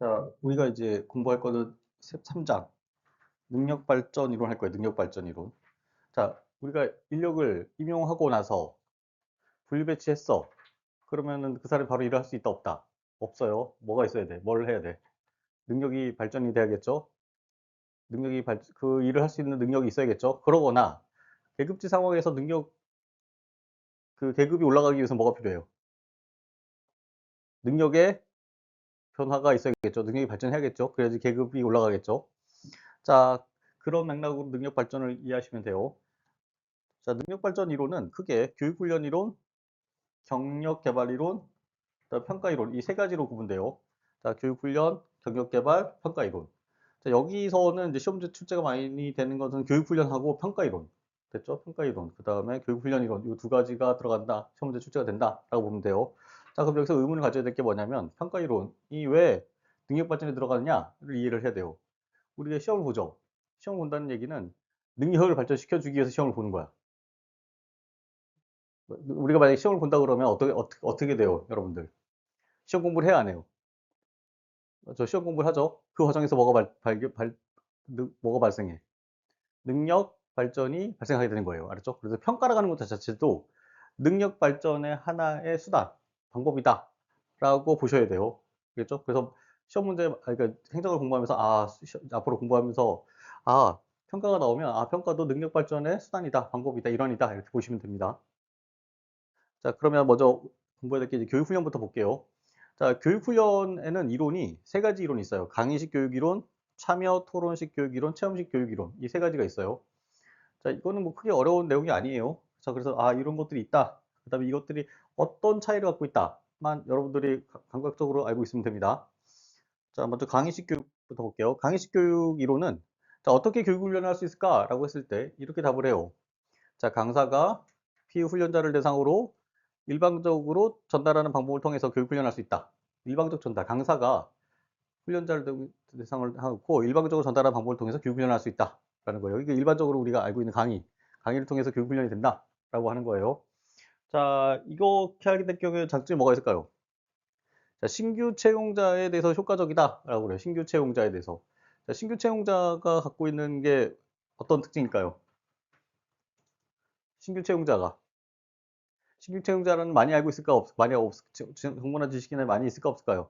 자, 우리가 이제 공부할 거는 3장 능력 발전 이론 할 거예요. 능력 발전 이론. 자, 우리가 인력을 임용하고 나서 분류 배치했어. 그러면은 그 사람이 바로 일을 할 수 있다 없다? 없어요. 뭐가 있어야 돼? 뭘 해야 돼? 능력이 발전이 돼야겠죠? 그 일을 할 수 있는 능력이 있어야겠죠? 그러거나 계급지 상황에서 그 계급이 올라가기 위해서 뭐가 필요해요? 능력의 변화가 있어야겠죠. 능력이 발전해야겠죠. 그래야지 계급이 올라가겠죠. 자, 그런 맥락으로 능력 발전을 이해하시면 돼요. 자, 능력 발전 이론은 크게 교육훈련 이론, 경력개발 이론, 그다음 평가 이론 이 세 가지로 구분돼요. 자, 교육훈련, 경력개발, 평가 이론. 자, 여기서는 이제 시험제 출제가 많이 되는 것은 교육훈련하고 평가 이론. 됐죠? 평가 이론. 그 다음에 교육훈련 이론. 이 두 가지가 들어간다. 시험제 출제가 된다라고 보면 돼요. 자, 그럼 여기서 의문을 가져야 될 게 뭐냐면 평가 이론이 왜 능력 발전에 들어가느냐를 이해를 해야 돼요. 우리가 시험을 보죠. 시험 본다는 얘기는 능력을 발전시켜 주기 위해서 시험을 보는 거야. 우리가 만약에 시험을 본다 그러면 어떻게 돼요, 여러분들? 시험 공부를 해야 안 해요? 저 시험 공부를 하죠. 그 과정에서 뭐가 발생해? 능력 발전이 발생하게 되는 거예요. 알았죠? 그래서 평가라고 하는 것 자체도 능력 발전의 하나의 수단, 방법이다. 라고 보셔야 돼요. 알겠죠? 그래서 시험 문제, 그러니까 행정을 공부하면서, 앞으로 공부하면서, 평가가 나오면, 평가도 능력 발전의 수단이다, 방법이다, 일환이다. 이렇게 보시면 됩니다. 자, 그러면 먼저 공부해야 될 게 이제 교육훈련부터 볼게요. 자, 교육훈련에는 이론이 세 가지 이론이 있어요. 강의식 교육이론, 참여 토론식 교육이론, 체험식 교육이론. 이 세 가지가 있어요. 자, 이거는 뭐 크게 어려운 내용이 아니에요. 자, 그래서 이런 것들이 있다. 그다음에 이것들이 어떤 차이를 갖고 있다만 여러분들이 감각적으로 알고 있으면 됩니다. 자, 먼저 강의식 교육부터 볼게요. 강의식 교육 이론은 자, 어떻게 교육 훈련을 할 수 있을까라고 했을 때 이렇게 답을 해요. 자, 강사가 피후훈련자를 대상으로 일방적으로 전달하는 방법을 통해서 교육 훈련할 수 있다. 일방적 전달. 강사가 훈련자를 대상을 하고 일방적으로 전달하는 방법을 통해서 교육 훈련할 수 있다. 라는 거예요. 이게 일반적으로 우리가 알고 있는 강의를 통해서 교육 훈련이 된다. 라고 하는 거예요. 자, 이렇게 하게 될 경우에 장점이 뭐가 있을까요? 자, 신규 채용자에 대해서 효과적이다. 라고 그래요. 신규 채용자에 대해서. 자, 신규 채용자가 갖고 있는 게 어떤 특징일까요? 신규 채용자가. 신규 채용자는 많이 알고 있을까? 정보나 지식이나 많이 있을까? 없을까요?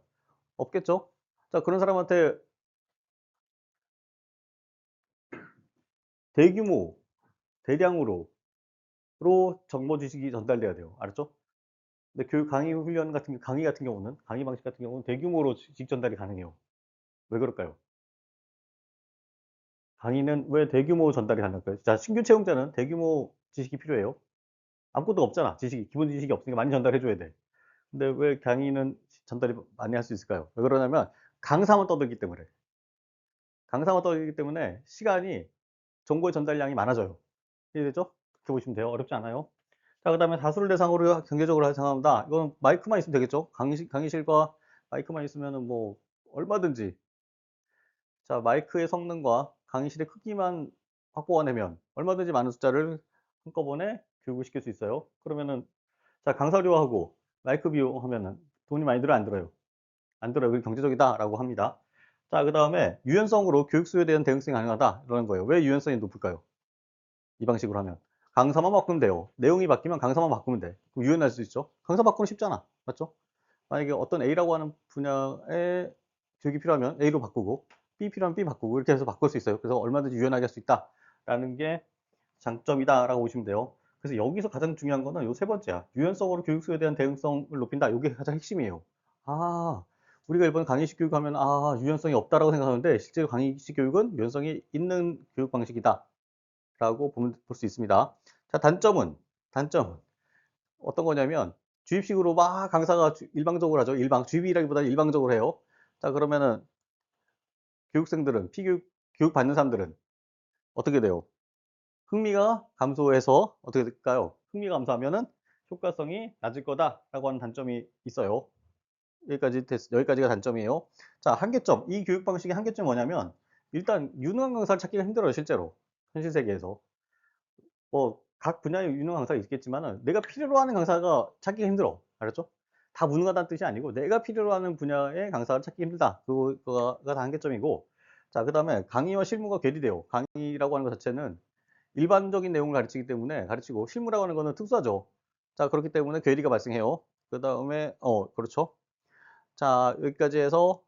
없겠죠? 자, 그런 사람한테 대규모, 대량으로 정보 지식이 전달돼야 돼요. 알았죠? 근데 강의 같은 경우는, 강의 방식 같은 경우는 대규모로 지식 전달이 가능해요. 왜 그럴까요? 강의는 왜 대규모 전달이 가능할까요? 자, 신규 채용자는 대규모 지식이 필요해요. 아무것도 없잖아. 기본 지식이 없으니까 많이 전달해줘야 돼. 근데 왜 강의는 전달이 많이 할 수 있을까요? 왜 그러냐면 강사만 떠들기 때문에. 강사만 떠들기 때문에 정보의 전달량이 많아져요. 이해되죠? 그렇게 보시면 돼요. 어렵지 않아요. 자, 그 다음에 다수를 대상으로 경제적으로 생각합니다. 이건 마이크만 있으면 되겠죠? 강의실과 마이크만 있으면 뭐 얼마든지. 자, 마이크의 성능과 강의실의 크기만 확보해내면 얼마든지 많은 숫자를 한꺼번에 교육을 시킬 수 있어요. 그러면은, 자, 강사료하고 마이크 비용하면은 돈이 많이 들어요, 안 들어요? 안 들어요. 그게 경제적이다라고 합니다. 자, 그 다음에 유연성으로 교육 수요에 대한 대응성이 가능하다. 이러는 거예요. 왜 유연성이 높을까요? 이 방식으로 하면. 강사만 바꾸면 돼요. 내용이 바뀌면 강사만 바꾸면 돼. 그럼 유연할 수 있죠. 강사 바꾸면 쉽잖아. 맞죠? 만약에 어떤 A라고 하는 분야에 교육이 필요하면 A로 바꾸고 B 필요하면 B 바꾸고 이렇게 해서 바꿀 수 있어요. 그래서 얼마든지 유연하게 할 수 있다라는 게 장점이다라고 보시면 돼요. 그래서 여기서 가장 중요한 거는 요 세 번째야. 유연성으로 교육 수에 대한 대응성을 높인다. 이게 가장 핵심이에요. 아, 우리가 일본 강의식 교육하면 유연성이 없다라고 생각하는데 실제로 강의식 교육은 유연성이 있는 교육 방식이다. 라고 볼 수 있습니다. 자, 단점은 어떤 거냐면 주입식으로 막 강사가 일방적으로 하죠. 주입이라기보다는 일방적으로 해요. 자, 그러면은 교육 받는 사람들은 어떻게 돼요? 흥미가 감소해서 어떻게 될까요? 흥미가 감소하면은 효과성이 낮을 거다라고 하는 단점이 있어요. 여기까지가 단점이에요. 자, 한계점. 이 교육 방식의 한계점이 뭐냐면 일단 유능한 강사를 찾기가 힘들어요, 실제로. 현실 세계에서. 각 분야에 유능한 강사가 있겠지만은 내가 필요로 하는 강사가 찾기가 힘들어. 알았죠? 다 무능하다는 뜻이 아니고 내가 필요로 하는 분야의 강사를 찾기 힘들다. 그거가 다 한계점이고. 자, 그다음에 강의와 실무가 괴리돼요. 강의라고 하는 것 자체는 일반적인 내용을 가르치기 때문에 가르치고 실무라고 하는 거는 특수하죠. 자, 그렇기 때문에 괴리가 발생해요. 그다음에 그렇죠. 자, 여기까지 해서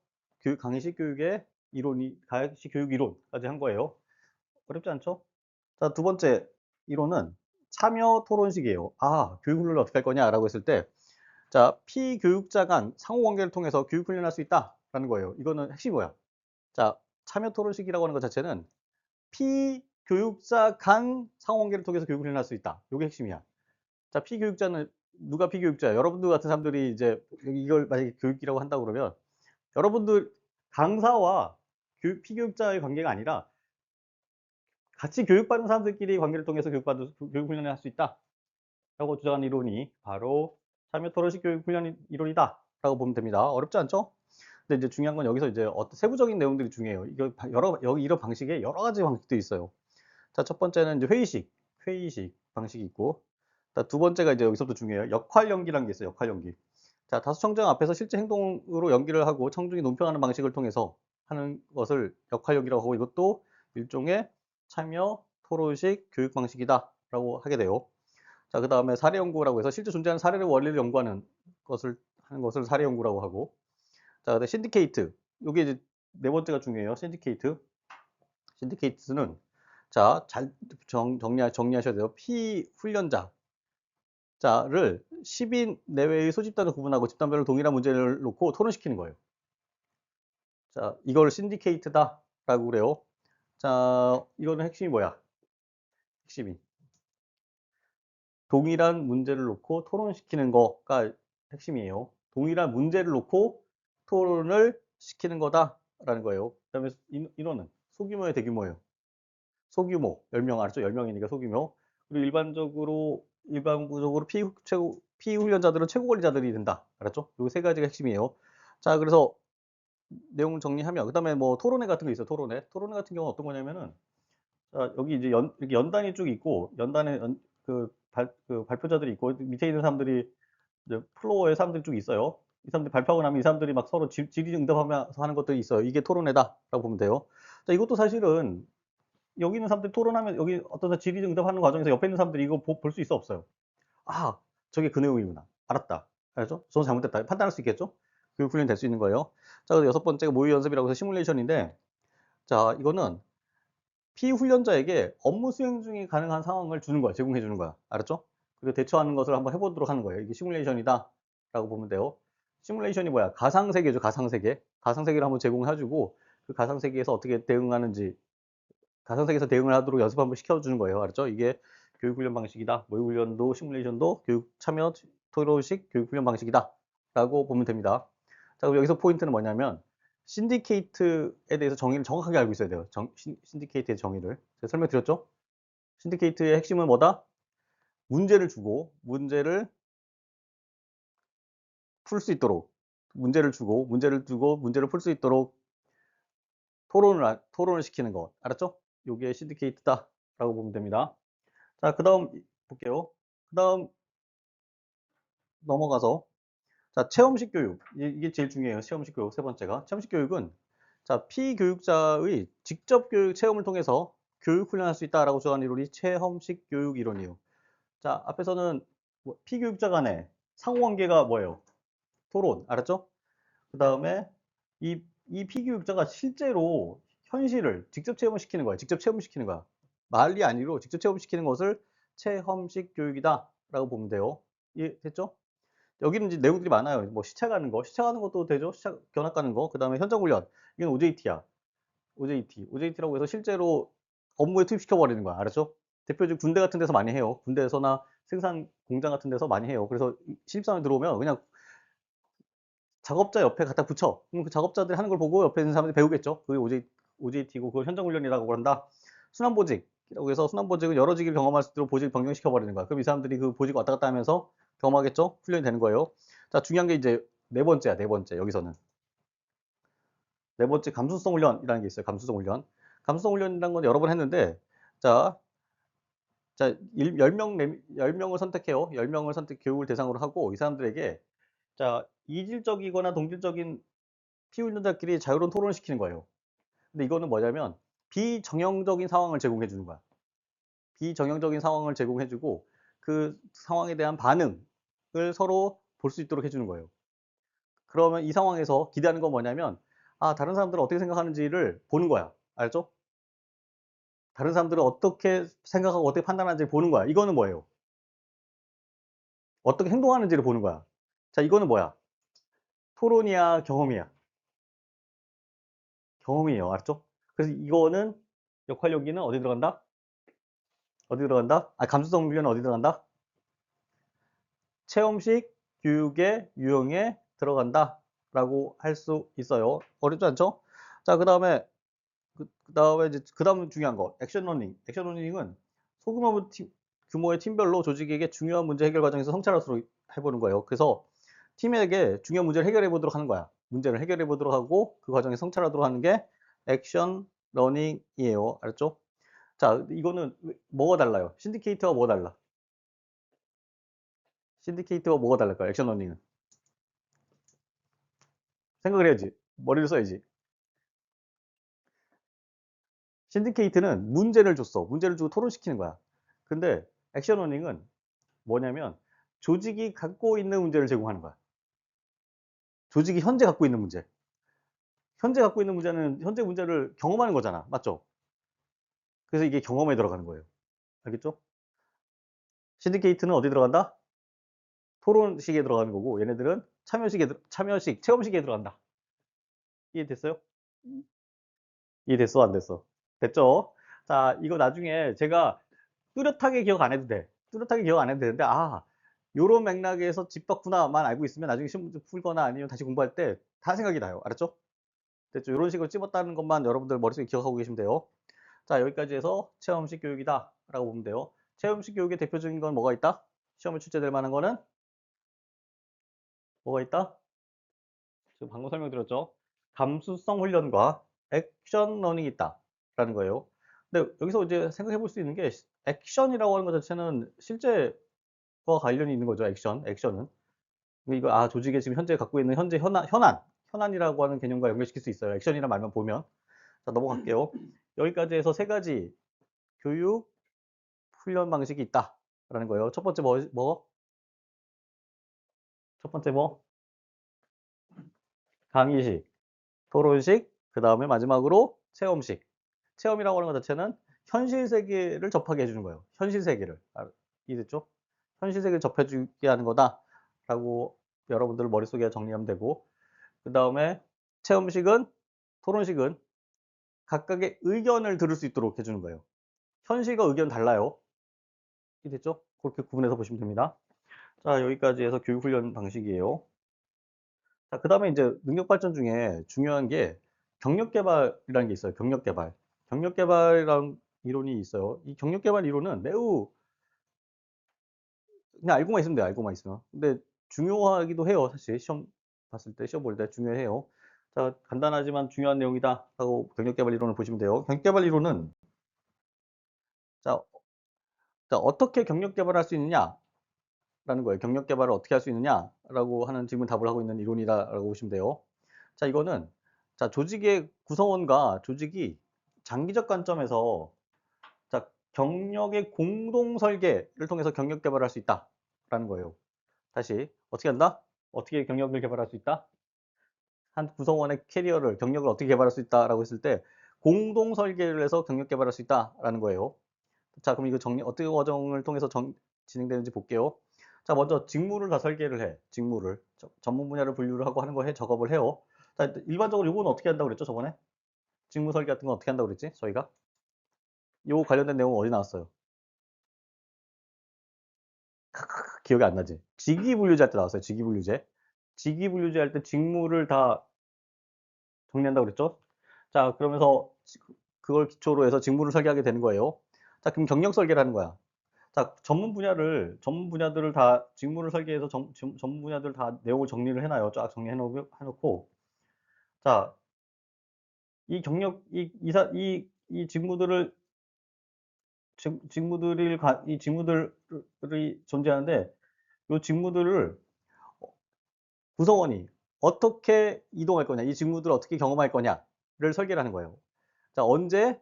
강의식 교육의 이론이 강의식 교육 이론까지 한 거예요. 어렵지 않죠? 자, 두 번째 이론은 참여 토론식이에요. 교육 훈련을 어떻게 할 거냐라고 했을 때, 자, 피교육자 간 상호관계를 통해서 교육 훈련할 수 있다라는 거예요. 이거는 핵심이 뭐야? 자, 참여 토론식이라고 하는 것 자체는 피교육자 간 상호관계를 통해서 교육 훈련할 수 있다. 이게 핵심이야. 자, 피교육자는 누가 피교육자야? 여러분들 같은 사람들이 이제 이걸 만약에 교육이라고 한다고 그러면 여러분들 강사와 피교육자의 관계가 아니라 같이 교육받는 사람들끼리 관계를 통해서 교육 훈련을 할 수 있다라고 주장하는 이론이 바로 참여 토론식 교육 훈련 이론이다라고 보면 됩니다. 어렵지 않죠? 근데 이제 중요한 건 여기서 이제 어떤 세부적인 내용들이 중요해요. 이거 여기 이런 방식에 여러 가지 방식들이 있어요. 자, 첫 번째는 이제 회의식 방식이 있고, 자, 두 번째가 이제 여기서부터 중요해요. 역할 연기라는 게 있어요. 역할 연기. 자, 다수 청중 앞에서 실제 행동으로 연기를 하고 청중이 논평하는 방식을 통해서 하는 것을 역할 연기라고 하고, 이것도 일종의 참여 토론식 교육 방식이다라고 하게 돼요. 자, 그 다음에 사례 연구라고 해서 실제 존재하는 사례를 원리를 연구하는 하는 것을 사례 연구라고 하고, 자, 그다음에 신디케이트. 이게 이제 네 번째가 중요해요. 신디케이트. 신디케이트는 자, 잘 정리하셔야 돼요. 피훈련자를 10인 내외의 소집단을 구분하고 집단별로 동일한 문제를 놓고 토론시키는 거예요. 자, 이걸 신디케이트다라고 그래요. 자, 이거는 핵심이 뭐야? 핵심이 동일한 문제를 놓고 토론시키는 거가 핵심이에요. 동일한 문제를 놓고 토론을 시키는 거다라는 거예요. 그다음에 인원은 소규모예요, 대규모예요? 소규모 10명 알았죠? 10명이니까 소규모. 그리고 일반적으로 피훈련자들은 최고 권리자들이 된다. 알았죠? 요 세 가지가 핵심이에요. 자, 그래서 내용을 정리하면 그다음에 뭐 토론회 같은 거 있어요. 토론회 같은 경우는 어떤 거냐면은, 자, 여기 이제 이렇게 연단이 쭉 있고 연단에 그 발표자들이 있고 밑에 있는 사람들이 이제 플로어에 사람들이 쭉 있어요. 이 사람들이 발표하고 나면 이 사람들이 막 서로 질의응답하면서 하는 것들이 있어요. 이게 토론회다라고 보면 돼요. 자, 이것도 사실은 여기 있는 사람들이 토론하면 여기 어떤 질의응답하는 과정에서 옆에 있는 사람들이 이거 볼 수 있어 없어요? 아, 저게 그 내용이구나. 알았다. 알죠? 저는 잘못됐다. 판단할 수 있겠죠? 교육 훈련이 될 수 있는 거예요. 자, 그래서 여섯 번째가 모의 연습이라고 해서 시뮬레이션인데, 자, 이거는 피훈련자에게 업무 수행 중에 가능한 상황을 주는 거야. 제공해 주는 거야. 알았죠? 그리고 대처하는 것을 한번 해보도록 하는 거예요. 이게 시뮬레이션이다 라고 보면 돼요. 시뮬레이션이 뭐야? 가상세계죠. 가상세계. 가상세계를 한번 제공해주고 그 가상세계에서 어떻게 대응하는지, 가상세계에서 대응을 하도록 연습 한번 시켜주는 거예요. 알았죠? 이게 교육훈련 방식이다. 모의훈련도 시뮬레이션도 교육 참여 토론식 교육훈련 방식이다 라고 보면 됩니다. 자, 그럼 여기서 포인트는 뭐냐면 신디케이트에 대해서 정의를 정확하게 알고 있어야 돼요. 신디케이트의 정의를 제가 설명드렸죠? 신디케이트의 핵심은 뭐다? 문제를 주고 문제를 풀 수 있도록, 문제를 풀 수 있도록 토론을 시키는 것. 알았죠? 요게 신디케이트다라고 보면 됩니다. 자, 그 다음 볼게요. 그 다음 넘어가서, 자, 체험식 교육. 이게 제일 중요해요. 체험식 교육 세 번째가. 체험식 교육은, 자, 피교육자의 직접 교육 체험을 통해서 교육 훈련할 수 있다라고 주장하는 이론이 체험식 교육 이론이에요. 자, 앞에서는 피교육자 간의 상호관계가 뭐예요? 토론. 알았죠? 그 다음에 이 피교육자가 실제로 현실을 직접 체험시키는 거야. 직접 체험시키는 거야. 말이 아니고 직접 체험시키는 것을 체험식 교육이다라고 보면 돼요. 이해됐죠? 여기는 이제 내용들이 많아요. 뭐 시차 가는 거, 시차 가는 것도 되죠. 시차 견학 가는 거. 그다음에 현장 훈련. 이건 OJT야. OJT라고 해서 실제로 업무에 투입시켜 버리는 거야. 알았죠? 대표적으로 군대 같은 데서 많이 해요. 군대에서나 생산 공장 같은 데서 많이 해요. 그래서 신입사원이 들어오면 그냥 작업자 옆에 갖다 붙여. 그럼 그 작업자들이 하는 걸 보고 옆에 있는 사람들이 배우겠죠. 그게 OJT고 그걸 현장 훈련이라고 그런다. 순환보직이라고 해서 순환보직은 여러 직위를 경험할 수 있도록 보직 변경시켜 버리는 거야. 그럼 이 사람들이 그 보직 왔다 갔다 하면서 경험하겠죠? 훈련이 되는 거예요. 자, 중요한 게 이제 네 번째야, 네 번째. 여기서는. 네 번째 감수성 훈련이라는 게 있어요. 감수성 훈련. 감수성 훈련이라는 건 여러 번 했는데, 자, 자, 10명을 선택해요. 10명을 교육을 대상으로 하고 이 사람들에게 자, 이질적이거나 동질적인 피의운전자끼리 자유로운 토론을 시키는 거예요. 근데 이거는 뭐냐면 비정형적인 상황을 제공해 주는 거야. 비정형적인 상황을 제공해 주고 그 상황에 대한 반응을 서로 볼 수 있도록 해 주는 거예요. 그러면 이 상황에서 기대하는 건 뭐냐면 다른 사람들은 어떻게 생각하는지를 보는 거야. 알죠? 다른 사람들은 어떻게 생각하고 어떻게 판단하는지를 보는 거야. 이거는 뭐예요? 어떻게 행동하는지를 보는 거야. 자, 이거는 뭐야? 토론이야, 경험이야? 경험이에요. 알았죠? 그래서 이거는 역할 여기는 어디 들어간다? 어디 들어간다? 감수성 훈련은 어디 들어간다? 체험식 교육의 유형에 들어간다라고 할 수 있어요. 어렵지 않죠? 자, 그다음에 그다음에 이제 그다음 중요한 거 액션 러닝. 액션 러닝은 소규모 규모의 팀별로 조직에게 중요한 문제 해결 과정에서 성찰할수록 해보는 거예요. 그래서 팀에게 중요한 문제를 해결해 보도록 하는 거야. 문제를 해결해 보도록 하고 그 과정에 성찰하도록 하는 게 액션 러닝이에요. 알았죠? 자, 이거는 뭐가 달라요? 신디케이터와 뭐가 달라? 신디케이터와 뭐가 달랄까요? 액션 러닝은 생각을 해야지. 머리를 써야지. 신디케이트는 문제를 줬어. 문제를 주고 토론시키는 거야. 근데 액션 러닝은 뭐냐면 조직이 갖고 있는 문제를 제공하는 거야. 조직이 현재 갖고 있는 문제. 현재 갖고 있는 문제는 현재 문제를 경험하는 거잖아. 맞죠? 그래서 이게 경험에 들어가는 거예요. 알겠죠? 신디케이트는 어디 들어간다? 토론식에 들어가는 거고 얘네들은 참여식, 체험식에 들어간다. 이해됐어요? 이해됐어? 안 됐어? 됐죠? 자, 이거 나중에 제가 뚜렷하게 기억 안 해도 돼. 뚜렷하게 기억 안 해도 되는데, 요런 맥락에서 집 덕후나만 알고 있으면 나중에 시험 문제 풀거나 아니면 다시 공부할 때 다 생각이 나요. 알았죠? 됐죠? 요런 식으로 찝었다는 것만 여러분들 머릿속에 기억하고 계시면 돼요. 자, 여기까지 해서 체험식 교육이다. 라고 보면 돼요. 체험식 교육의 대표적인 건 뭐가 있다? 시험에 출제될 만한 거는 뭐가 있다? 지금 방금 설명드렸죠? 감수성 훈련과 액션 러닝이 있다. 라는 거예요. 근데 여기서 이제 생각해 볼 수 있는 게 액션이라고 하는 것 자체는 실제와 관련이 있는 거죠. 액션은. 이거 조직에 지금 현재 갖고 있는 현재 현안이라고 하는 개념과 연결시킬 수 있어요. 액션이라는 말만 보면. 자, 넘어갈게요. 여기까지 해서 세 가지 교육 훈련 방식이 있다라는 거예요. 첫 번째 뭐? 첫 번째 뭐? 강의식, 토론식, 그 다음에 마지막으로 체험식. 체험이라고 하는 것 자체는 현실 세계를 접하게 해주는 거예요. 현실 세계를. 이해됐죠? 현실 세계를 접해주게 하는 거다라고 여러분들 머릿속에 정리하면 되고, 그 다음에 체험식은, 토론식은 각각의 의견을 들을 수 있도록 해주는 거예요. 현실과 의견 달라요. 이해됐죠? 그렇게 구분해서 보시면 됩니다. 자, 여기까지 해서 교육훈련 방식이에요. 자, 그 다음에 이제 능력 발전 중에 중요한 게 경력 개발이라는 게 있어요. 경력 개발. 경력 개발이라는 이론이 있어요. 이 경력 개발 이론은 매우 그냥 알고만 있으면 돼요. 알고만 있으면. 근데 중요하기도 해요. 사실 시험 봤을 때, 시험 볼 때 중요해요. 자, 간단하지만 중요한 내용이다 하고 경력 개발 이론을 보시면 돼요. 경력 개발 이론은 자, 어떻게 경력 개발할 수 있느냐라는 거예요. 경력 개발을 어떻게 할 수 있느냐라고 하는 질문 답을 하고 있는 이론이다라고 보시면 돼요. 자, 이거는 자, 조직의 구성원과 조직이 장기적 관점에서 자, 경력의 공동 설계를 통해서 경력 개발할 수 있다라는 거예요. 다시 어떻게 한다? 어떻게 경력을 개발할 수 있다? 한 구성원의 캐리어를 경력을 어떻게 개발할 수 있다라고 했을 때 공동 설계를 해서 경력 개발할 수 있다라는 거예요. 자, 그럼 이거 어떻게 과정을 통해서 진행되는지 볼게요. 자, 먼저 직무를 다 설계를 해. 직무를 전문 분야를 분류를 하고 하는 거 작업을 해요. 자, 일반적으로 이거는 어떻게 한다고 그랬죠, 저번에? 직무 설계 같은 건 어떻게 한다고 그랬지, 저희가? 요 관련된 내용은 어디 나왔어요? 기억이 안 나지? 직위분류제 할 때 나왔어요. 직위분류제. 직위분류제 할 때 직무를 다 정리한다고 그랬죠? 자, 그러면서 그걸 기초로 해서 직무를 설계하게 되는 거예요. 자, 그럼 경력 설계를 하는 거야. 자, 전문 분야들을 다 직무를 설계해서 전문 분야들 다 내용을 정리를 해놔요. 쫙 해놓고. 자, 이 경력, 이 직무들을, 이 직무들이 존재하는데, 이 직무들을 구성원이 어떻게 이동할 거냐, 이 직무들을 어떻게 경험할 거냐를 설계를 하는 거예요. 자, 언제는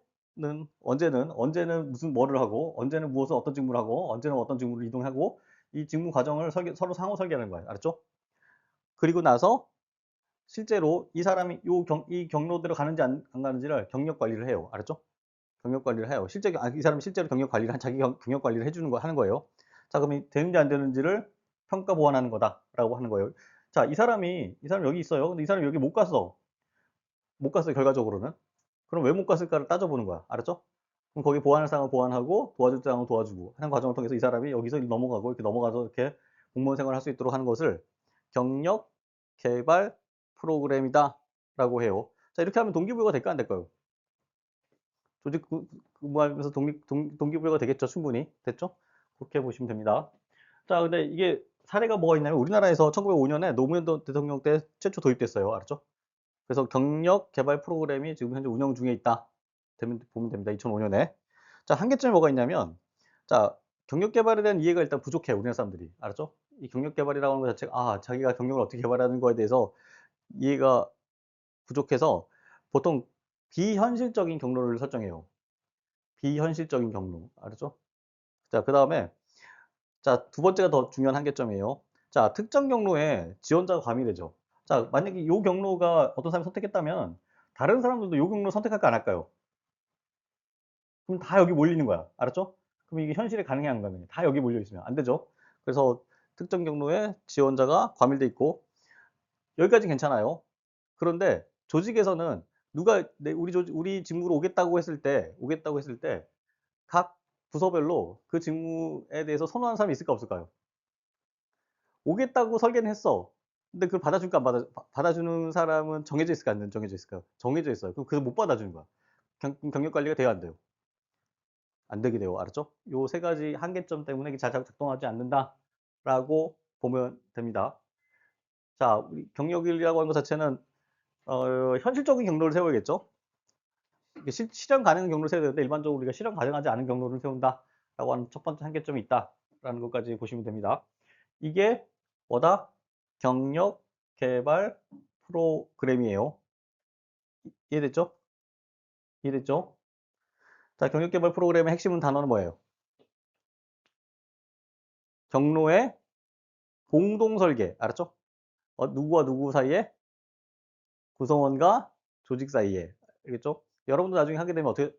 무슨 뭐를 하고, 언제는 무엇을 어떤 직무를 하고, 언제는 어떤 직무를 이동하고, 이 직무 과정을 서로 상호 설계하는 거예요. 알았죠? 그리고 나서 실제로 이 사람이 이 경로대로 가는지 안 가는지를 경력 관리를 해요. 알았죠? 경력 관리를 해요. 이 사람이 실제로 경력 관리를 자기 경력 관리를 해주는 거 하는 거예요. 자, 그럼 되는지 안 되는지를 평가 보완하는 거다라고 하는 거예요. 자, 이 사람 여기 있어요. 근데 이 사람이 여기 못 갔어요. 결과적으로는. 그럼 왜 못 갔을까를 따져보는 거야. 알았죠? 그럼 거기 보완할 사람은 보완하고 도와줄 사람은 도와주고 하는 과정을 통해서 이 사람이 여기서 넘어가고 이렇게 넘어가서 이렇게 공무원 생활을 할 수 있도록 하는 것을 경력 개발 프로그램이다라고 해요. 자, 이렇게 하면 동기부여가 될까 안 될까요? 조직 근무하면서 동기부여가 되겠죠. 충분히. 됐죠? 그렇게 보시면 됩니다. 자, 근데 이게 사례가 뭐가 있냐면 우리나라에서 1905년에 노무현 대통령 때 최초 도입됐어요. 알았죠? 그래서 경력 개발 프로그램이 지금 현재 운영 중에 있다. 보면 됩니다. 2005년에. 자, 한계점이 뭐가 있냐면, 자, 경력 개발에 대한 이해가 일단 부족해요. 우리나라 사람들이. 알았죠? 이 경력 개발이라고 하는 것 자체가, 자기가 경력을 어떻게 개발하는 거에 대해서 이해가 부족해서 보통 비현실적인 경로를 설정해요. 비현실적인 경로. 알았죠? 자, 그 다음에, 자, 두 번째가 더 중요한 한계점이에요. 자, 특정 경로에 지원자가 과밀해져. 자, 만약에 이 경로가 어떤 사람이 선택했다면 다른 사람들도 이 경로 선택할까 안 할까요? 그럼 다 여기 몰리는 거야. 알았죠? 그럼 이게 현실에 가능해 안 가능해? 다 여기 몰려 있으면 안 되죠. 그래서 특정 경로에 지원자가 과밀돼 있고 여기까지 괜찮아요. 그런데 조직에서는 누가 우리 직무로 오겠다고 했을 때 각 부서별로 그 직무에 대해서 선호하는 사람이 있을까 없을까요? 오겠다고 설계는 했어. 근데 그걸 받아줄까 안 받아주는 사람은 정해져 있을까 안 정해져 있을까요? 정해져 있어요. 그럼 그걸 못 받아주는 거야. 경력 관리가 돼요 안 돼요? 안 되게 돼요. 알았죠? 요 세 가지 한계점 때문에 이게 잘 작동하지 않는다라고 보면 됩니다. 자, 우리 경력이라고 하는 것 자체는 현실적인 경로를 세워야겠죠? 이게 실현 가능한 경로를 세워야 되는데 일반적으로 우리가 실현 가능하지 않은 경로를 세운다라고 하는 첫 번째 한계점이 있다라는 것까지 보시면 됩니다. 이게 뭐다? 경력 개발 프로그램이에요. 이해됐죠? 이해됐죠? 자, 경력 개발 프로그램의 핵심 단어는 뭐예요? 경로의 공동 설계. 알았죠? 누구와 누구 사이에? 구성원과 조직 사이에. 알겠죠? 여러분도 나중에 하게 되면 어떻게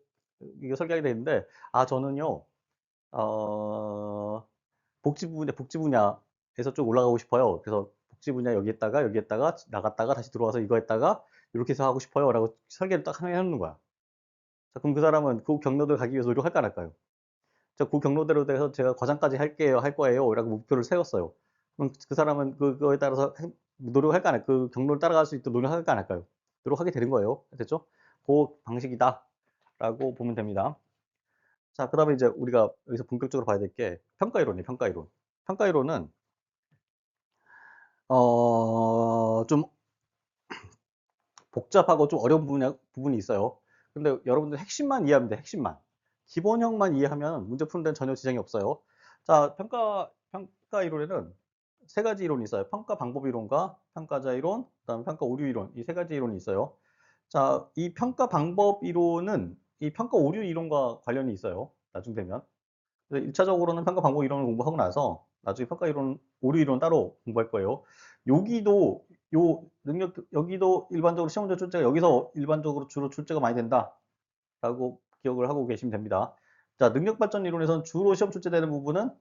이게 설계하게 되는데 저는요. 어, 복지 분야에서 쭉 올라가고 싶어요. 그래서 복지 분야 여기에다가 나갔다가 다시 들어와서 이거 했다가 이렇게 해서 하고 싶어요라고 설계를 딱 하나 해놓는 거야. 자, 그럼 그 사람은 그 경로를 가기 위해서 노력할까 안 할까요? 자, 그 경로대로 돼서 제가 과장까지 할 거예요. 라고 목표를 세웠어요. 그럼 그 사람은 그거에 따라서 노력할까 안 할까요? 그 경로를 따라갈 수 있도록 노력할까 안 할까요? 노력하게 되는 거예요. 됐죠? 그 방식이다. 라고 보면 됩니다. 자, 그 다음에 이제 우리가 여기서 본격적으로 봐야 될 게 평가이론이에요. 평가이론. 평가이론은 좀 복잡하고 좀 어려운 부분이 있어요. 근데 여러분들 핵심만 이해하면 돼. 핵심만. 기본형만 이해하면 문제 푸는 데는 전혀 지장이 없어요. 자, 평가 이론에는 세 가지 이론이 있어요. 평가 방법 이론과 평가자 이론, 그다음에 평가 오류 이론. 이 세 가지 이론이 있어요. 자, 이 평가 방법 이론은 이 평가 오류 이론과 관련이 있어요. 나중 되면. 그래서 1차적으로는 평가 방법 이론을 공부하고 나서 나중에 평가 이론, 오류 이론 따로 공부할 거예요. 여기도 여기도 일반적으로 시험 문제 출제가 여기서 일반적으로 주로 출제가 많이 된다라고 기억을 하고 계시면 됩니다. 자, 능력 발전 이론에서는 주로 시험 출제되는 부분은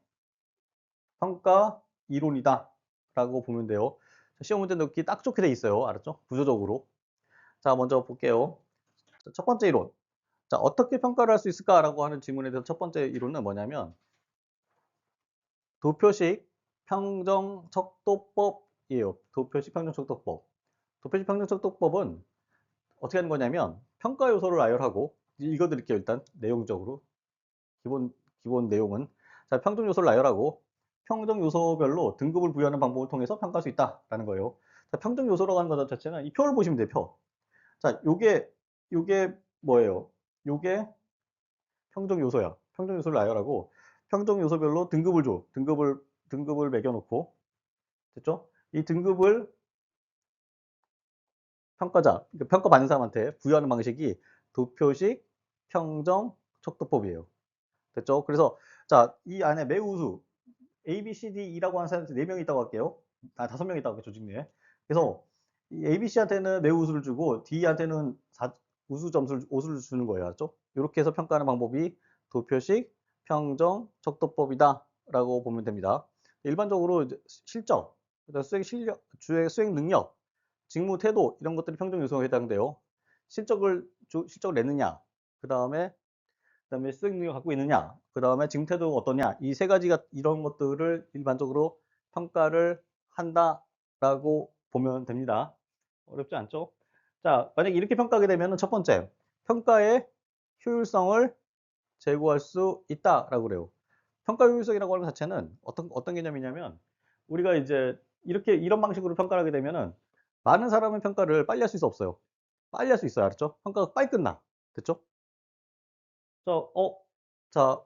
평가 이론이다라고 보면 돼요. 시험 문제 넣기 딱 좋게 돼 있어요. 알았죠? 구조적으로. 자, 먼저 볼게요. 자, 첫 번째 이론. 자, 어떻게 평가를 할 수 있을까라고 하는 질문에 대해서 첫 번째 이론은 뭐냐면 도표식 평정척도법이에요. 도표식 평정척도법. 도표식 평정척도법은 어떻게 하는 거냐면 평가 요소를 나열하고 읽어드릴게요. 일단 내용적으로 기본 내용은 자, 평정 요소를 나열하고 평정 요소별로 등급을 부여하는 방법을 통해서 평가할 수 있다라는 거예요. 자, 평정 요소라고 하는 것 자체는 이 표를 보시면 돼요. 표. 자, 요게 뭐예요? 요게 평정 요소야. 평정 요소를 나열하고 평정 요소별로 등급을 줘. 등급을 매겨놓고 됐죠? 이 등급을 평가자, 그러니까 평가받는 사람한테 부여하는 방식이 도표식 평정 척도법이에요. 됐죠? 그래서 자, 이 안에 매우수 A, B, C, D, E라고 하는 사람들 4명이 있다고 할게요. 5명 있다고 할게요, 조직 내에. 그래서 이 A, B, C한테는 매우수를 주고 D한테는 우수 점수를, 오수를 주는 거예요. 알았죠? 이렇게 해서 평가하는 방법이 도표식 평정 척도법이다 라고 보면 됩니다. 일반적으로 이제 실적, 수행 실력, 주의 수행 능력, 직무 태도 이런 것들이 평정 요소에 해당돼요. 실적을 내느냐, 그다음에 수행 능력을 갖고 있느냐, 그다음에 직무 태도가 어떠냐, 이 세 가지가 이런 것들을 일반적으로 평가를 한다라고 보면 됩니다. 어렵지 않죠? 자, 만약에 이렇게 평가하게 되면 첫 번째, 평가의 효율성을 제고할 수 있다라고 그래요. 평가 효율성이라고 하는 것 자체는 어떤 개념이냐면 우리가 이제 이런 방식으로 평가를 하게 되면은 많은 사람의 평가를 빨리 할 수 없어요. 빨리 할 수 있어요. 알았죠? 평가가 빨리 끝나. 됐죠? 자, 자,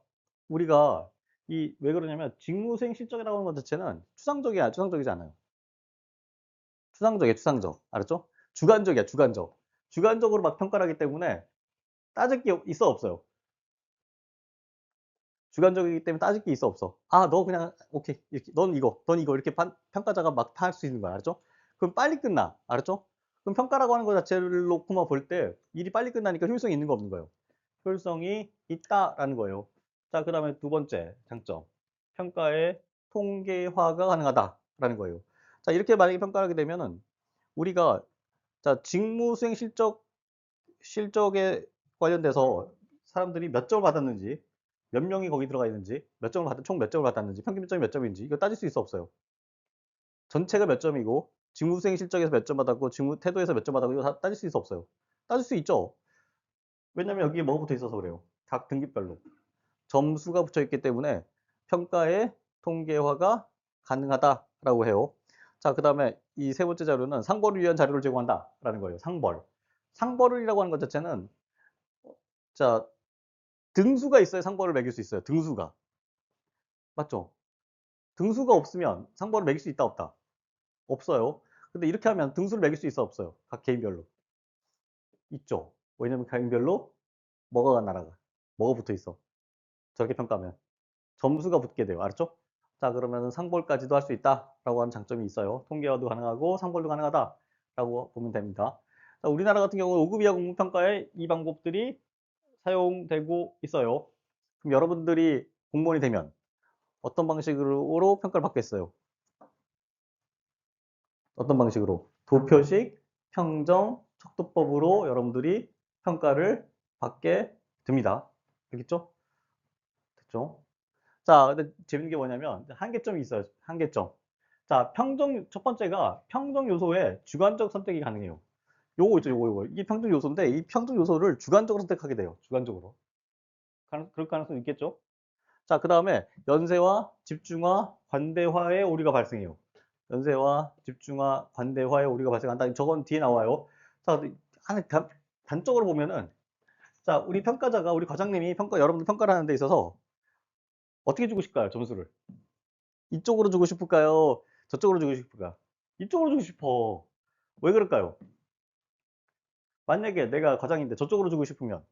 우리가 왜 그러냐면 직무수행 실적이라고 하는 것 자체는 추상적이지 않아요. 추상적이야, 추상적. 알았죠? 주관적이야, 주관적. 주관적으로 막 평가를 하기 때문에 따질 게 있어, 없어요? 주관적이기 때문에 따질 게 있어, 없어? 아, 너 그냥, 오케이. 이렇게, 넌 이거, 이렇게 평가자가 막 다 할 수 있는 거야. 알았죠? 그럼 빨리 끝나. 알았죠? 그럼 평가라고 하는 것 자체를 놓고만 볼 때 일이 빨리 끝나니까 효율성이 있는 거 없는 거예요. 효율성이 있다라는 거예요. 자, 그 다음에 두 번째 장점. 평가의 통계화가 가능하다라는 거예요. 자, 이렇게 만약에 평가를 하게 되면은 우리가 자, 직무 수행 실적에 관련돼서 사람들이 몇 점을 받았는지, 몇 명이 거기 들어가 있는지, 총 몇 점을 받았는지, 평균 점이 몇 점인지 이거 따질 수 있어 없어요? 전체가 몇 점이고 직무 수행 실적에서 몇 점 받았고 직무 태도에서 몇 점 받았고 이거 다 따질 수 있어 없어요? 따질 수 있죠. 왜냐면 여기에 뭐가 붙어 있어서 그래요. 각 등급별로. 점수가 붙여 있기 때문에 평가의 통계화가 가능하다라고 해요. 자, 그 다음에 이 세 번째 자료는 상벌을 위한 자료를 제공한다라는 거예요. 상벌. 상벌이라고 하는 것 자체는 자, 등수가 있어야 상벌을 매길 수 있어요. 등수가. 맞죠? 등수가 없으면 상벌을 매길 수 있다 없다? 없어요. 근데 이렇게 하면 등수를 매길 수 있어 없어요? 각 개인별로. 있죠. 왜냐면 개인별로 뭐가 날아가. 뭐가 붙어 있어. 저렇게 평가하면. 점수가 붙게 돼요. 알았죠? 자, 그러면 상벌까지도 할 수 있다라고 하는 장점이 있어요. 통계화도 가능하고 상벌도 가능하다라고 보면 됩니다. 자, 우리나라 같은 경우는 5급 이하 공무평가에 이 방법들이 사용되고 있어요. 그럼 여러분들이 공무원이 되면 어떤 방식으로 평가를 받겠어요? 어떤 방식으로? 도표식 평정 척도법으로 여러분들이 평가를 받게 됩니다. 알겠죠? 됐죠? 자, 근데 재밌는 게 뭐냐면 한계점이 있어요. 한계점. 자, 첫 번째가 평정 요소에 주관적 선택이 가능해요. 요거 있죠, 요거. 이게 평정 요소인데 이 평정 요소를 주관적으로 선택하게 돼요. 주관적으로. 그럴 가능성이 있겠죠? 자, 그 다음에 연세와 집중화, 관대화의 오류가 발생해요. 연세와 집중화, 관대화의 오류가 발생한다. 저건 뒤에 나와요. 자, 단적으로 보면은 자, 우리 과장님이 여러분들 평가를 하는 데 있어서 어떻게 주고 싶을까요, 점수를? 이쪽으로 주고 싶을까요? 저쪽으로 주고 싶을까? 이쪽으로 주고 싶어. 왜 그럴까요? 만약에 내가 과장인데 저쪽으로 주고 싶으면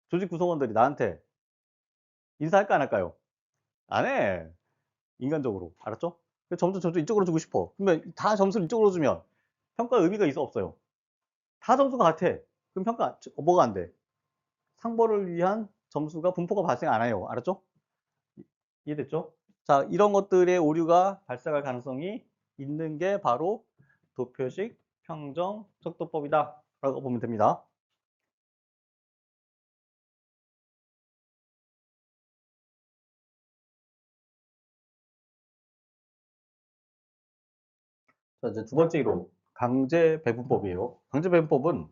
조직 구성원들이 나한테 인사할까 안 할까요? 안 해. 인간적으로. 알았죠? 그래서 점점 이쪽으로 주고 싶어. 그러면 다 점수를 이쪽으로 주면 평가 의미가 있어 없어요? 다 점수가 같아. 그럼 뭐가 안 돼? 상벌을 위한 점수가 분포가 발생 안 해요. 알았죠? 이해됐죠? 자, 이런 것들의 오류가 발생할 가능성이 있는 게 바로 도표식 평정 척도법이다 라고 보면 됩니다. 자, 이제 두 번째 이론 강제 배분법이에요. 강제 배분법은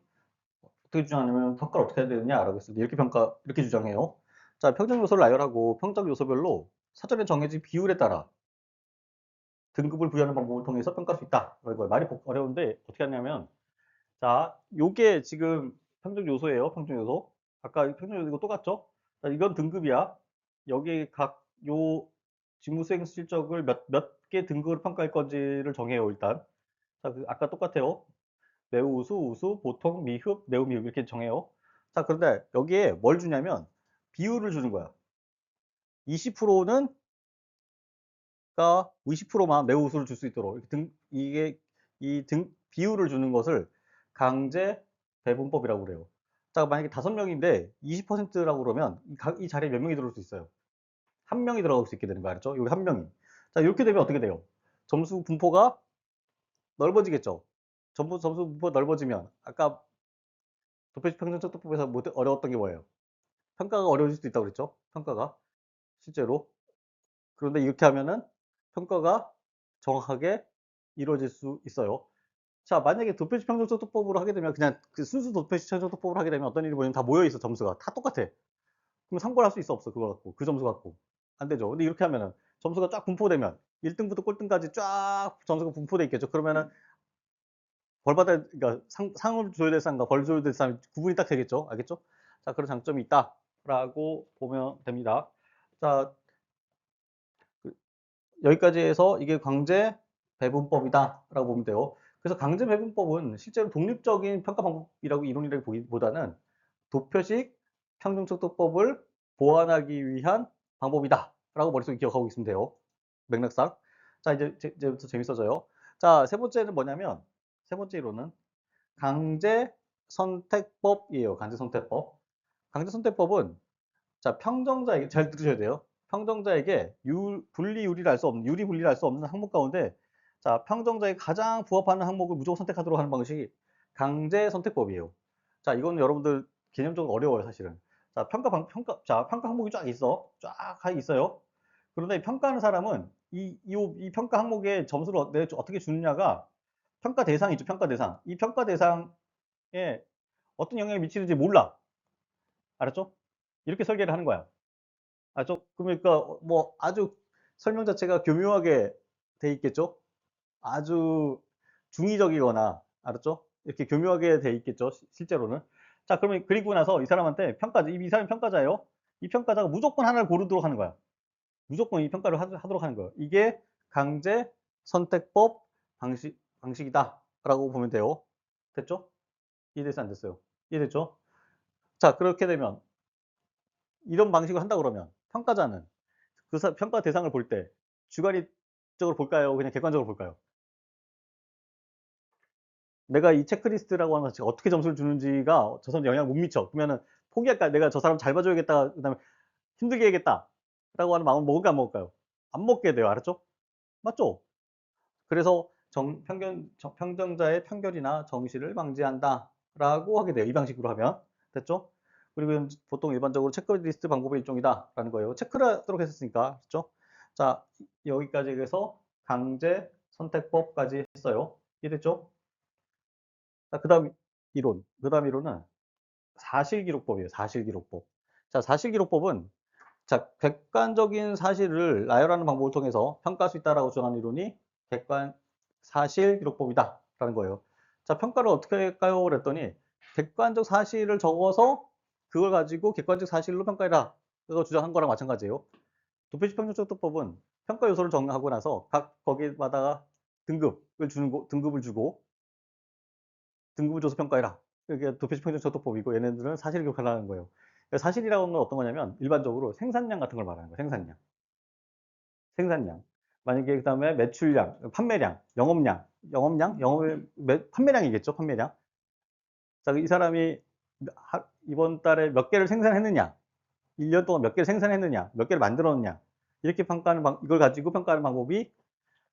어떻게 주장하냐면 평가를 어떻게 해야 되느냐라고 했을 때 이렇게 주장해요. 자, 평정 요소를 나열하고 평정 요소별로 사전에 정해진 비율에 따라 등급을 부여하는 방법을 통해서 평가할 수 있다. 말이 어려운데 어떻게 하냐면 자, 요게 지금 평정 요소예요. 평정 요소. 아까 평정 요소 이거 똑같죠? 자, 이건 등급이야. 여기 요 직무 수행 실적을 몇 개 등급으로 평가할 건지를 정해요, 일단. 자, 아까 똑같아요. 매우 우수, 우수, 보통, 미흡, 매우 미흡 이렇게 정해요. 자, 그런데 여기에 뭘 주냐면 비율을 주는 거야. 20%는 가 20%만 매우 우수를 줄 수 있도록 이게 비율을 주는 것을 강제 배분법이라고 그래요. 자, 만약에 5명인데 20%라고 그러면 이 자리에 몇 명이 들어올 수 있어요? 한 명이 들어갈 수 있게 되는 거 알죠? 여기 한 명이. 자, 이렇게 되면 어떻게 돼요? 점수 분포가 넓어지겠죠? 점수 분포가 넓어지면 아까 도표식 평등척도법에서 어려웠던 게 뭐예요? 평가가 어려워질 수도 있다고 그랬죠? 평가가 실제로. 그런데 이렇게 하면은 평가가 정확하게 이루어질 수 있어요. 자, 만약에 도표식 평등척도법으로 하게 되면 그냥 그 순수 도표식 평등척도법으로 하게 되면 어떤 일이 보이면 다 모여있어, 점수가. 다 똑같아. 그럼 상고를 할 수 있어, 없어? 그거 갖고. 그 점수 갖고. 안 되죠. 근데 이렇게 하면은 점수가 쫙 분포되면 1등부터 꼴등까지 쫙 점수가 분포돼 있겠죠. 그러면은 그러니까 상을 줘야 될 사람과 벌 줘야 될 사람이 구분이 딱 되겠죠. 알겠죠? 자, 그런 장점이 있다라고 보면 됩니다. 자, 여기까지 해서 이게 강제 배분법이다라고 보면 돼요. 그래서 강제 배분법은 실제로 독립적인 평가 방법이라고 이론이라고 보기보다는 도표식 평등척도법을 보완하기 위한 방법이다라고 머릿속에 기억하고 있으면 돼요. 맥락상. 자, 이제부터 재밌어져요. 자, 세 번째는 뭐냐면 세 번째 이론은 강제 선택법이에요. 강제 선택법. 강제 선택법은 자, 평정자에게 잘 들으셔야 돼요. 평정자에게 분리 유리를 알 수 없는 유리 분리를 알 수 없는 항목 가운데 자, 평정자에게 가장 부합하는 항목을 무조건 선택하도록 하는 방식이 강제 선택법이에요. 자, 이거는 여러분들 개념적으로 어려워요, 사실은. 자, 평가 항목이 쫙 있어. 쫙 있어요. 그런데 평가하는 사람은 이 평가 항목의 점수를 어떻게 주느냐가 평가 대상이죠, 평가 대상. 이 평가 대상에 어떤 영향을 미치는지 몰라. 알았죠? 이렇게 설계를 하는 거야. 그러니까 뭐 아주 설명 자체가 교묘하게 돼 있겠죠? 아주 중의적이거나, 알았죠? 이렇게 교묘하게 돼 있겠죠? 실제로는. 자, 그러면 그리고 나서 이 사람한테 이 사람이 평가자예요. 이 평가자가 무조건 하나를 고르도록 하는 거야. 무조건 이 평가를 하도록 하는 거예요. 이게 강제 선택법 방식이다라고 보면 돼요. 됐죠? 이해됐어요? 안 됐어요? 이해됐죠? 자, 그렇게 되면 이런 방식을 한다 그러면 평가자는 평가 대상을 볼 때 주관적으로 볼까요? 그냥 객관적으로 볼까요? 내가 이 체크리스트라고 하는 것이 어떻게 점수를 주는지가 저 사람 영향을 못 미쳐. 그러면은 포기할까? 내가 저 사람 잘 봐줘야겠다. 그다음에 힘들게 해야겠다. 라고 하는 마음을 먹을까 안 먹을까요? 안 먹게 돼요. 알았죠? 맞죠? 그래서 평정자의 편견이나 정시를 방지한다. 라고 하게 돼요. 이 방식으로 하면. 됐죠? 그리고 보통 일반적으로 체크리스트 방법의 일종이다. 라는 거예요. 체크를 하도록 했으니까. 그렇죠? 자, 여기까지 해서 강제 선택법까지 했어요. 이해됐죠? 자, 그 다음 이론은 사실기록법이에요. 사실기록법. 자, 사실기록법은 자, 객관적인 사실을 나열하는 방법을 통해서 평가할 수 있다라고 주장하는 이론이 사실기록법이다라는 거예요. 자, 평가를 어떻게 할까요? 그랬더니 객관적 사실을 적어서 그걸 가지고 객관적 사실로 평가해라. 그거 주장한 거랑 마찬가지예요. 도표식 평균척도법은 평가 요소를 정하고 나서 각 거기마다 등급을 주고 등급을 줘서 평가해라. 이게 도표식 평균척도법이고 얘네들은 사실을 기록하라는 거예요. 그러니까 사실이라고 하는 건 어떤 거냐면 일반적으로 생산량 같은 걸 말하는 거예요. 생산량. 만약에 그다음에 매출량, 판매량, 판매량이겠죠. 판매량. 자, 이 사람이 이번 달에 몇 개를 생산했느냐, 1년 동안 몇 개를 생산했느냐, 몇 개를 만들었느냐, 이렇게 이걸 가지고 평가하는 방법이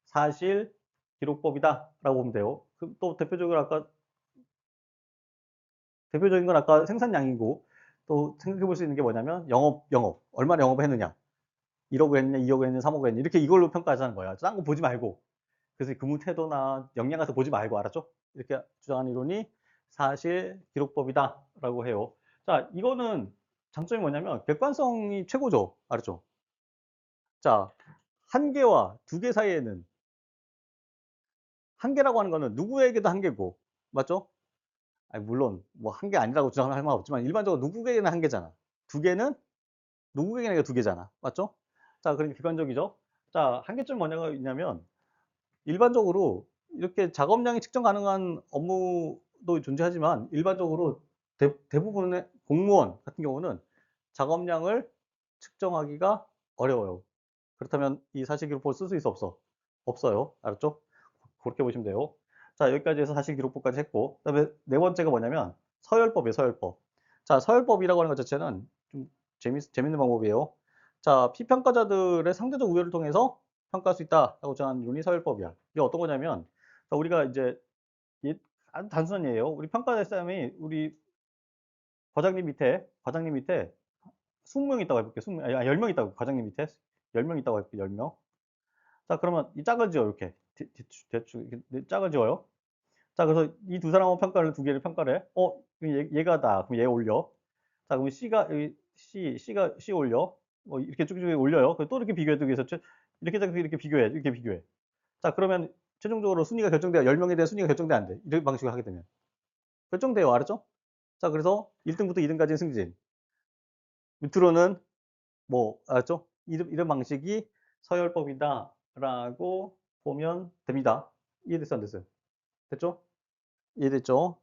사실 기록법이다라고 보면 돼요. 또 대표적인 건 아까 생산량이고 또 생각해 볼 수 있는 게 뭐냐면 얼마나 영업을 했느냐, 1억을 했느냐, 2억을 했느냐, 3억을 했느냐 이렇게 이걸로 평가하자는 거예요. 딴 거 보지 말고. 그래서 근무 태도나 역량 같은 거 보지 말고, 알았죠? 이렇게 주장하는 이론이 사실 기록법이다라고 해요. 자, 이거는 장점이 뭐냐면 객관성이 최고죠. 알았죠? 자, 한 개와 두 개 사이에는 한 개라고 하는 거는 누구에게도 한 개고, 맞죠? 아니, 물론 뭐 한 개 아니라고 주장할 말 없지만 일반적으로 누구에게나 한 개잖아. 두 개는 누구에게나 두 개잖아. 맞죠? 자, 그러니까 객관적이죠. 자, 한계점이 뭐냐면 일반적으로 이렇게 작업량이 측정 가능한 업무 작업량도 존재하지만 일반적으로 대부분의 공무원 같은 경우는 작업량을 측정하기가 어려워요. 그렇다면 이 사실기록부를 쓸 수 있어 없어? 없어요. 알았죠? 그렇게 보시면 돼요. 자, 여기까지 해서 사실기록부까지 했고, 그다음에 네 번째가 뭐냐면 서열법이에요. 서열법. 자, 서열법이라고 하는 것 자체는 좀 재밌는 방법이에요. 자, 피평가자들의 상대적 우열을 통해서 평가할 수 있다라고 정한 이론이 서열법이야. 이게 어떤 거냐면, 자, 우리가 이제 아주 단순한 예예요. 우리 평가될 사람이 우리 과장님 밑에 20명 있다고 해볼게요. 20명, 아니, 10명 있다고, 과장님 밑에 10명 있다고 해볼게요. 10명. 자, 그러면 이 짝을 지어요. 이렇게. 대충, 이렇게 짝을 지어요. 자, 그래서 이 두 사람하고 평가를, 두 개를 평가를 해. 얘가 다. 그럼 얘 올려. 자, 그럼 C 올려. 이렇게 쭉쭉 올려요. 또 이렇게 비교해두기 위해서, 이렇게 비교해. 이렇게 비교해. 자, 그러면 최종적으로 순위가 결정돼야, 10명에 대한 순위가 결정돼, 안 돼? 이런 방식으로 하게 되면. 결정돼요. 알았죠? 자, 그래서 1등부터 2등까지는 승진. 밑으로는 알았죠? 이런 방식이 서열법이다라고 보면 됩니다. 이해됐어, 안 됐어요? 됐죠? 이해됐죠?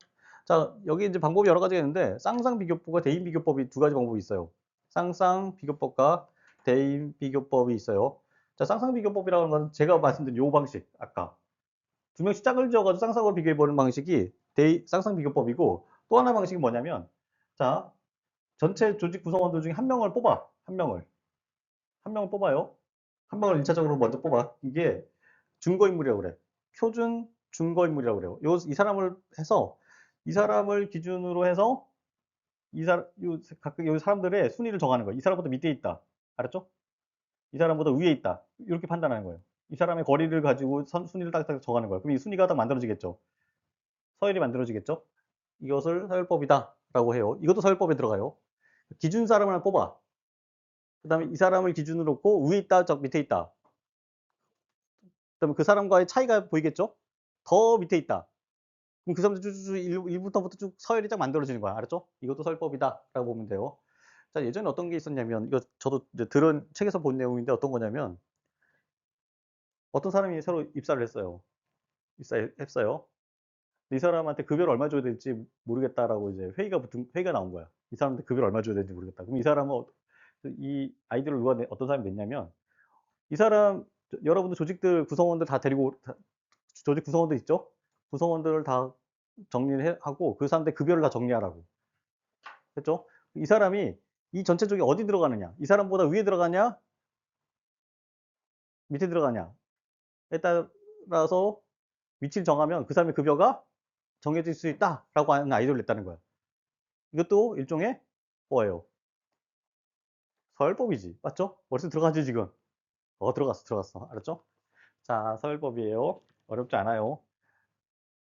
자, 여기 이제 방법이 여러 가지가 있는데, 쌍쌍비교법과 대인비교법이 두 가지 방법이 있어요. 쌍쌍비교법과 대인비교법이 있어요. 자, 쌍쌍비교법이라는 건 제가 말씀드린 요 방식, 아까. 두 명씩 짝을 지어가지고 쌍쌍으로 비교해보는 방식이 쌍쌍비교법이고, 또 하나 방식이 뭐냐면, 자, 전체 조직 구성원들 중에 한 명을 뽑아. 한 명을. 한 명을 뽑아요. 한 명을 1차적으로 먼저 뽑아. 이게 증거인물이라고 그래. 표준 증거인물이라고 그래요. 이 사람을 해서, 이 사람을 기준으로 해서, 각각 요 사람들의 순위를 정하는 거예요. 이 사람보다 밑에 있다. 알았죠? 이 사람보다 위에 있다. 이렇게 판단하는 거예요. 이 사람의 거리를 가지고 순위를 딱딱 정하는 거예요. 그럼 이 순위가 딱 만들어지겠죠. 서열이 만들어지겠죠. 이것을 서열법이다. 라고 해요. 이것도 서열법에 들어가요. 기준 사람을 하나 뽑아. 그 다음에 이 사람을 기준으로 놓고 위에 있다, 저 밑에 있다. 그다음에 그 사람과의 차이가 보이겠죠? 더 밑에 있다. 그럼 그 사람들 쭉쭉 1부터부터 쭉 서열이 딱 만들어지는 거야. 알았죠? 이것도 서열법이다라고 보면 돼요. 자, 예전에 어떤 게 있었냐면, 이거 저도 이제 들은 책에서 본 내용인데 어떤 거냐면, 어떤 사람이 새로 입사를 했어요. 입사했어요. 이 사람한테 급여를 얼마 줘야 될지 모르겠다라고 이제 회의가 나온 거야. 이 사람한테 급여를 얼마 줘야 될지 모르겠다. 그럼 이 사람은 이 아이디어를 어떤 사람이 냈냐면, 이 사람, 여러분들 조직들 구성원들 다 데리고, 조직 구성원들 있죠? 구성원들을 다 정리를 하고 그 사람들 급여를 다 정리하라고 했죠. 이 사람이 이 전체 쪽에 어디 들어가느냐, 이 사람보다 위에 들어가냐 밑에 들어가냐에 따라서 위치를 정하면 그 사람의 급여가 정해질 수 있다라고 하는 아이디어를 냈다는 거야. 이것도 일종의 뭐예요? 서열법이지. 맞죠? 머릿속에 들어가지 지금. 들어갔어. 알았죠? 자, 서열법이에요. 어렵지 않아요.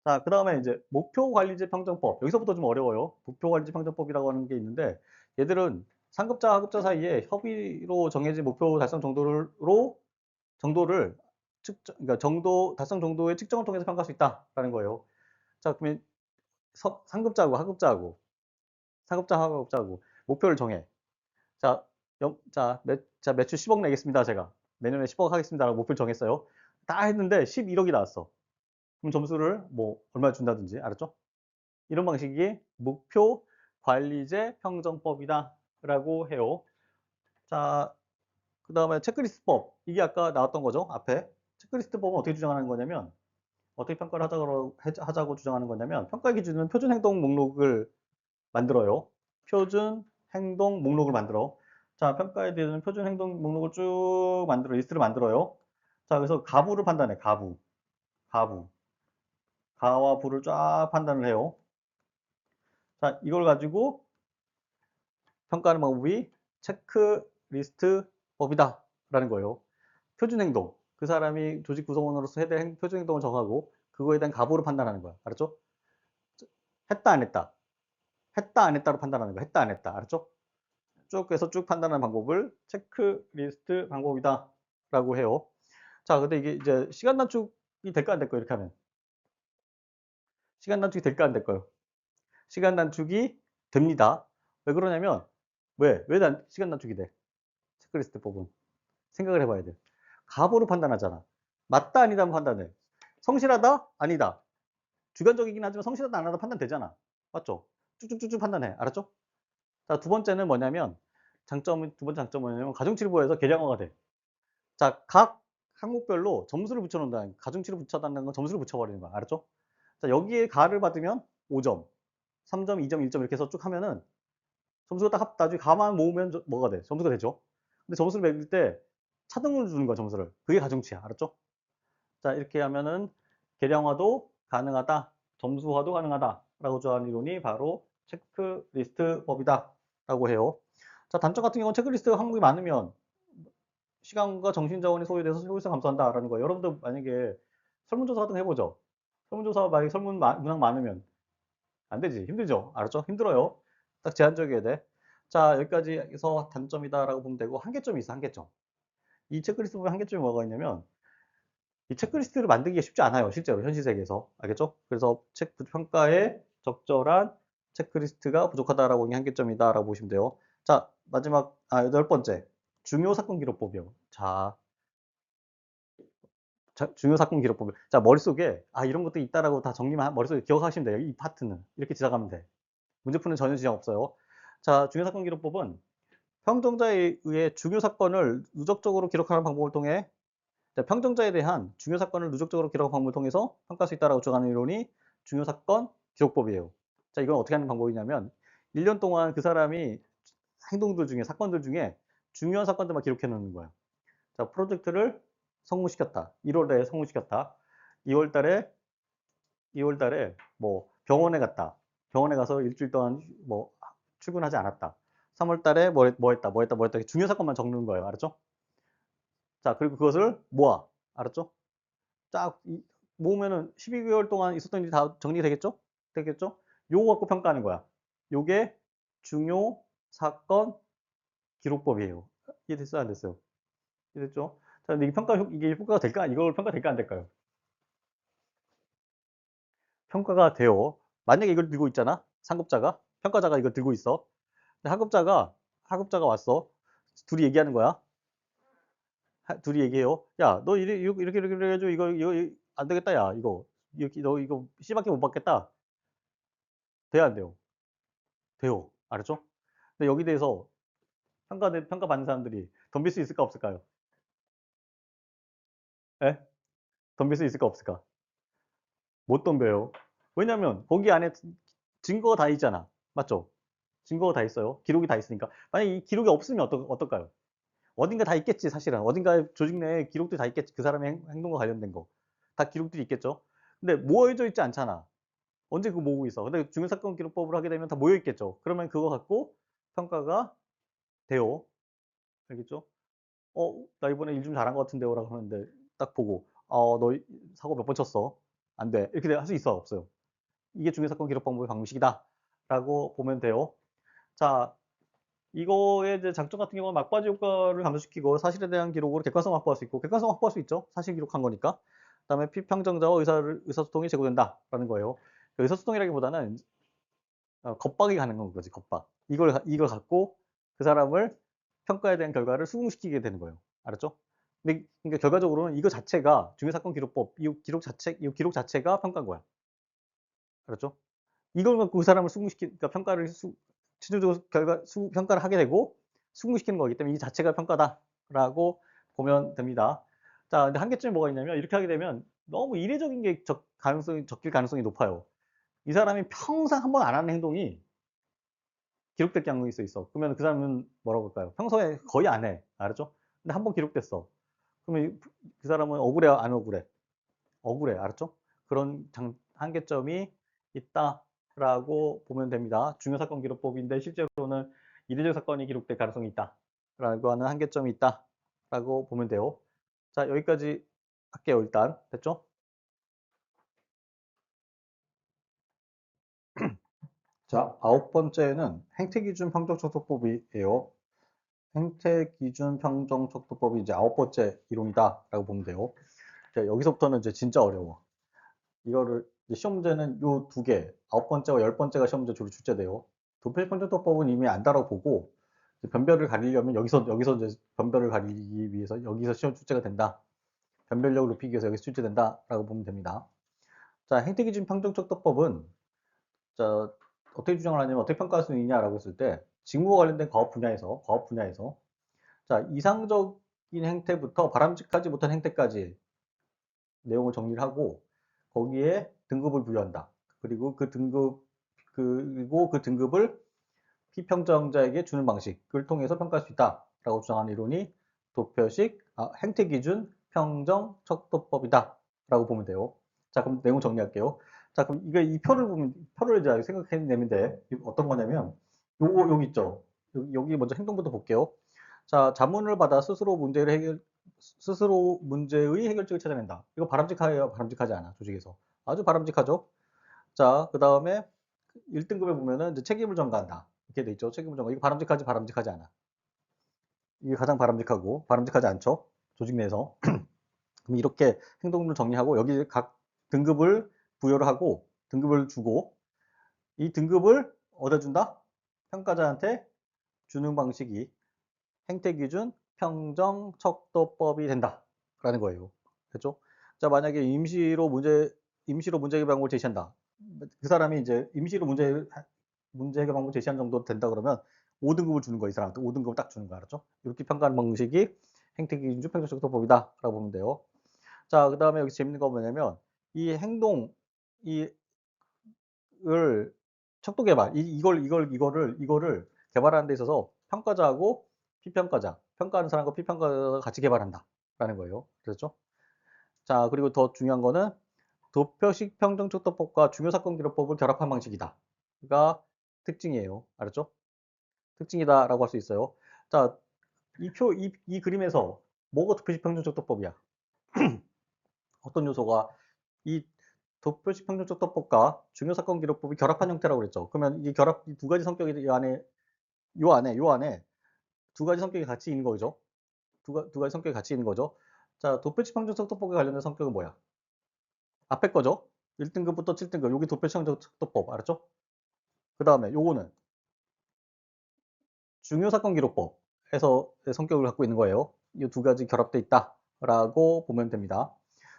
자, 그 다음에 이제 목표관리제 평정법. 여기서부터 좀 어려워요. 목표관리제 평정법이라고 하는 게 있는데, 얘들은 상급자, 하급자 사이에 협의로 정해진 목표 달성 정도를 그러니까 달성 정도의 측정을 통해서 평가할 수 있다라는 거예요. 자, 그러면 상급자하고 하급자하고 목표를 정해. 자, 매출 10억 내겠습니다. 제가 내년에 10억 하겠습니다라고 목표를 정했어요. 다 했는데 11억이 나왔어. 그럼 점수를 얼마 준다든지, 알았죠? 이런 방식이 목표 관리제 평정법이다라고 해요. 자, 그 다음에 체크리스트법. 이게 아까 나왔던 거죠. 앞에. 체크리스트법은 어떻게 주장하는 거냐면, 어떻게 평가를 하자고 주장하는 거냐면, 평가 기준은 표준 행동 목록을 만들어요. 표준 행동 목록을 만들어. 자, 평가에 대해서는 표준 행동 목록을 쭉 리스트를 만들어요. 자, 그래서 가부를 판단해. 가부. 가와 부를 쫙 판단을 해요. 자, 이걸 가지고 평가하는 방법이 체크리스트 법이다 라는 거예요. 표준 행동. 그 사람이 조직 구성원으로서 해야 될 표준 행동을 정하고 그거에 대한 가부를 판단하는 거야. 알았죠? 했다 안 했다. 했다 안 했다로 판단하는 거야. 했다 안 했다. 알았죠? 쭉 해서 쭉 판단하는 방법을 체크리스트 방법이다 라고 해요. 자, 근데 이게 이제 시간 단축이 될까 안 될까요? 이렇게 하면. 시간 단축이 될까 안 될까요? 시간 단축이 됩니다. 왜 그러냐면 왜 시간 단축이 돼? 체크리스트 법은. 생각을 해봐야 돼. 가부로 판단하잖아. 맞다 아니다 하면 판단해. 성실하다? 아니다. 주관적이긴 하지만 성실하다 안 하다 판단되잖아. 맞죠? 쭉쭉쭉쭉 판단해. 알았죠? 자, 두 번째는 뭐냐면 두 번째 장점은 뭐냐면 가중치를 계량화가 돼. 자, 각 항목별로 점수를 붙여 놓는다. 가중치를 붙여달라는 건 점수를 붙여 버리는 거야. 알았죠? 자, 여기에 가를 받으면 5점, 3점, 2점, 1점 이렇게 해서 쭉 하면은 점수가 딱 나중에 가만 모으면 뭐가 돼? 점수가 되죠. 근데 점수를 매길 때 차등을 주는 거야, 점수를. 그게 가중치야. 알았죠? 자, 이렇게 하면은 계량화도 가능하다, 점수화도 가능하다라고 주장하는 이론이 바로 체크리스트법이다라고 해요. 자, 단점 같은 경우는 체크리스트 항목이 많으면 시간과 정신 자원이 소요돼서 효율성 감소한다라는 거예요. 여러분들 만약에 설문조사 같은 거 해보죠. 설문조사 만약에 문항 많으면 안 되지. 힘들죠. 알았죠? 힘들어요. 딱 제한적이어야 돼. 자, 여기까지 해서 단점이다라고 보면 되고, 한계점이 있어, 한계점. 이 체크리스트 보면 한계점이 뭐가 있냐면, 이 체크리스트를 만들기가 쉽지 않아요. 실제로 현실 세계에서. 알겠죠? 그래서 평가에 적절한 체크리스트가 부족하다라고 하는 게 한계점이다라고 보시면 돼요. 자, 마지막, 여덟 번째. 중요 사건 기록법이요. 자, 중요 사건 기록법. 자, 머릿속에, 이런 것도 있다라고 다 머릿속에 기억하시면 돼요. 이 파트는. 이렇게 지나가면 돼. 문제 푸는 전혀 지장 없어요. 자, 중요 사건 기록법은 평정자에 의해 중요 사건을 누적적으로 기록하는 방법을 통해 평정자에 대한 중요 사건을 누적적으로 기록하는 방법을 통해서 평가할 수 있다라고 주장하는 이론이 중요 사건 기록법이에요. 자, 이건 어떻게 하는 방법이냐면 1년 동안 그 사람이 사건들 중에 중요한 사건들만 기록해 놓는 거야. 자, 프로젝트를 성공시켰다. 1월에 성공시켰다. 2월 달에 뭐 병원에 갔다. 병원에 가서 일주일 동안 뭐 출근하지 않았다. 3월 달에 뭐 했다. 중요 사건만 적는 거예요. 알았죠? 자, 그리고 그것을 모아. 알았죠? 쫙 모으면은 12개월 동안 있었던 일이 다 정리되겠죠? 되겠죠? 요거 갖고 평가하는 거야. 요게 중요 사건 기록법이에요. 이해됐어요? 안 됐어요? 이해됐죠? 자, 근데 이게 효과가 될까? 이걸 평가될까? 안 될까요? 평가가 돼요. 만약에 이걸 들고 있잖아. 평가자가 이걸 들고 있어. 근데 하급자가 왔어. 둘이 얘기하는 거야. 둘이 얘기해요. 야, 너 이렇게 해가지고 이거 안 되겠다. 야, 너 이거 C밖에 못 받겠다. 돼야 안 돼요? 돼요. 알았죠? 근데 여기 대해서 평가받는 사람들이 덤빌 수 있을까 없을까요? 예? 덤빌 수 있을까 없을까? 못 덤벼요. 왜냐면 거기 안에 증거가 다 있잖아. 맞죠? 증거가 다 있어요. 기록이 다 있으니까. 만약에 이 기록이 없으면 어떨까요? 어딘가 다 있겠지, 사실은. 어딘가에 조직 내에 기록들이 다 있겠지. 그 사람의 행동과 관련된 거. 다 기록들이 있겠죠. 근데 모여져 있지 않잖아. 언제 그거 모으고 있어. 근데 중요사건 기록법을 하게 되면 다 모여 있겠죠. 그러면 그거 갖고 평가가 돼요. 알겠죠? 나 이번에 일 좀 잘한 것 같은데요. 라고 하는데 딱 보고, 너 사고 몇 번 쳤어. 안 돼. 이렇게 할 수 있어? 없어요? 이게 중요사건 기록 방법의 방식이다. 라고 보면 돼요. 자, 이거의 이제 장점 같은 경우는 막바지 효과를 감소시키고 사실에 대한 기록으로 객관성 확보할 수 있고, 객관성 확보할 수 있죠. 사실 기록한 거니까. 그다음에 피평정자와 의사소통이 제고된다라는 거예요. 의사소통이라기보다는 겁박이 가능한 거지, 겁박. 이걸 갖고 그 사람을 평가에 대한 결과를 수긍시키게 되는 거예요. 알았죠? 근데 그러니까 결과적으로는 이거 자체가 중요사건 기록법, 이 기록 자체가 평가인 거야. 알았죠? 이걸 갖고 그 사람을 그러니까 최종적으로 평가를 하게 되고 수긍시키는 거기 때문에 이 자체가 평가다라고 보면 됩니다. 자, 근데 한계점이 뭐가 있냐면 이렇게 하게 되면 너무 이례적인 게 적힐 가능성이 높아요. 이 사람이 평생 한 번 안 하는 행동이 기록될 가능성이 있어. 그러면 그 사람은 뭐라고 할까요? 평소에 거의 안 해. 알았죠? 근데 한 번 기록됐어. 그러면 그 사람은 억울해, 안 억울해? 억울해. 알았죠? 그런 한계점이 있다라고 보면 됩니다. 중요사건 기록법인데 실제로는 이례적 사건이 기록될 가능성이 있다라고 하는 한계점이 있다라고 보면 돼요. 자, 여기까지 할게요. 일단 됐죠? 자, 아홉 번째는 행태기준 평정척도법이에요. 행태기준 평정척도법이 이제 아홉 번째 이론이다라고 보면 돼요. 자, 여기서부터는 이제 진짜 어려워. 이거를 시험 문제는 요 두 개, 아홉 번째와 열 번째가 시험 문제 주로 출제돼요. 도필평정도법은 이미 안다라고 보고 변별을 가리려면 여기서 이제 변별을 가리기 위해서 여기서 시험 출제가 된다. 변별력을 높이기 위해서 여기서 출제된다라고 보면 됩니다. 자, 행태기준 평등척도법은 자, 어떻게 주장을 하냐면 어떻게 평가할 수 있냐라고 했을 때 직무와 관련된 과업 분야에서 자, 이상적인 행태부터 바람직하지 못한 행태까지 내용을 정리를 하고 거기에 등급을 부여한다. 그리고 그 등급을 피평정자에게 주는 방식을 통해서 평가할 수 있다라고 주장하는 이론이 행태기준 평정 척도법이다라고 보면 돼요. 자, 그럼 내용 정리할게요. 자, 그럼 이 표를 보면 표를 이제 생각해내면 돼. 어떤 거냐면 요거 여기 있죠. 여기 먼저 행동부터 볼게요. 자, 자문을 받아 스스로 문제의 해결책을 찾아낸다. 이거 바람직해요, 바람직하지 않아, 조직에서. 아주 바람직하죠. 자, 그 다음에 1등급에 보면은 이제 책임을 전가한다. 이렇게 돼 있죠. 책임을 전가. 이거 바람직하지, 바람직하지 않아. 이게 가장 바람직하고, 바람직하지 않죠. 조직 내에서. 그럼 이렇게 행동을 정리하고, 여기 각 등급을 부여를 하고, 등급을 주고, 이 등급을 어디다 준다? 평가자한테 주는 방식이 행태기준 평정척도법이 된다. 라는 거예요. 됐죠? 자, 만약에 임시로 문제 해결 방법을 제시한다. 그 사람이 이제 임시로 문제 해결 방법을 제시한 정도 된다 그러면 5등급을 주는 거예요. 이 사람한테 5등급을 딱 주는 거 알았죠? 이렇게 평가하는 방식이 행태기준 평정척도법이다. 라고 보면 돼요. 자, 그 다음에 여기 재밌는 거 뭐냐면 이 행동, 이 을 척도 개발 이거를 개발하는 데 있어서 평가자하고 피평가자, 평가하는 사람과 피평가자가 같이 개발한다라는 거예요. 그렇죠? 자, 그리고 더 중요한 거는 도표식 평등척도법과 중요사건기록법을 결합한 방식이다. 가 특징이에요. 알았죠? 특징이다라고 할 수 있어요. 자, 이 그림에서 뭐가 도표식 평등척도법이야? 어떤 요소가 이 도표식 평등척도법과 중요사건기록법이 결합한 형태라고 그랬죠. 그러면 이 두 가지 성격이 요 안에 두 가지 성격이 같이 있는 거죠. 두 가지 성격이 같이 있는 거죠. 자, 도표식 평등척도법에 관련된 성격은 뭐야? 앞에 거죠. 1등급부터 7등급. 여기 도표식 평등척도법 알았죠? 그 다음에 요거는 중요사건기록법에서 성격을 갖고 있는 거예요. 이 두 가지 결합돼 있다라고 보면 됩니다.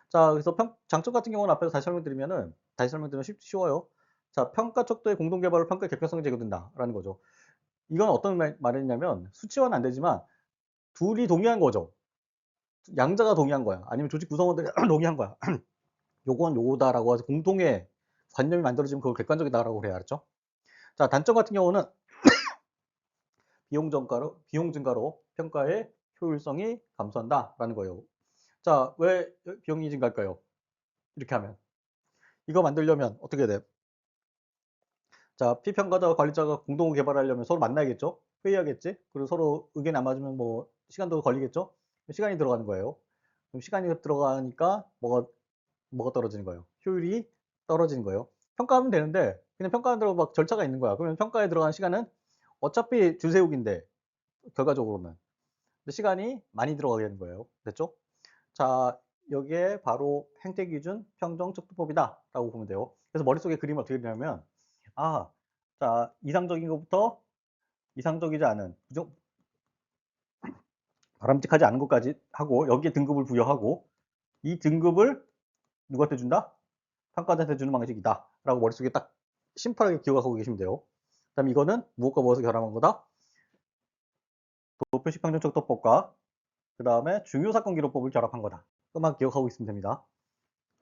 자, 그래서 장점 같은 경우는 앞에서 다시 설명드리면 쉬워요. 자, 평가 척도의 공동 개발로 평가 객관성이 제고된다라는 거죠. 이건 어떤 말이냐면 수치화는 안 되지만 둘이 동의한 거죠. 양자가 동의한 거야. 아니면 조직 구성원들이 동의한 거야. 요건 요거다라고 해서 공통의 관념이 만들어지면 그걸 객관적이다라고 그래야 알았죠? 자, 단점 같은 경우는 비용 증가로 평가의 효율성이 감소한다라는 거예요. 자, 왜 비용이 증가할까요? 이렇게 하면 이거 만들려면 어떻게 해야 돼? 자, 피평가자와 관리자가 공동 개발하려면 서로 만나야겠죠? 회의하겠지? 그리고 서로 의견이 안 맞으면 뭐 시간도 걸리겠죠? 시간이 들어가는 거예요. 그럼 시간이 들어가니까 뭐가 떨어지는 거예요? 효율이 떨어지는 거예요. 평가하면 되는데 그냥 평가하는 막 절차가 있는 거야. 그러면 평가에 들어가는 시간은 어차피 줄 세우기인데 결과적으로는 시간이 많이 들어가게 되는 거예요. 됐죠? 자, 여기에 바로 행태기준 평정척도법이다 라고 보면 돼요. 그래서 머릿속에 그림을 어떻게 그리냐면 자, 이상적인 것부터 이상적이지 않은 바람직하지 않은 것까지 하고 여기에 등급을 부여하고 이 등급을 누구한테 준다? 평가자한테 주는 방식이다 라고 머릿속에 딱 심플하게 기억하고 계시면 돼요. 그 다음에 이거는 무엇과 무엇을 결합한 거다? 도표식 평정척도법과 그 다음에 중요사건기록법을 결합한 거다. 그것만 기억하고 있으면 됩니다.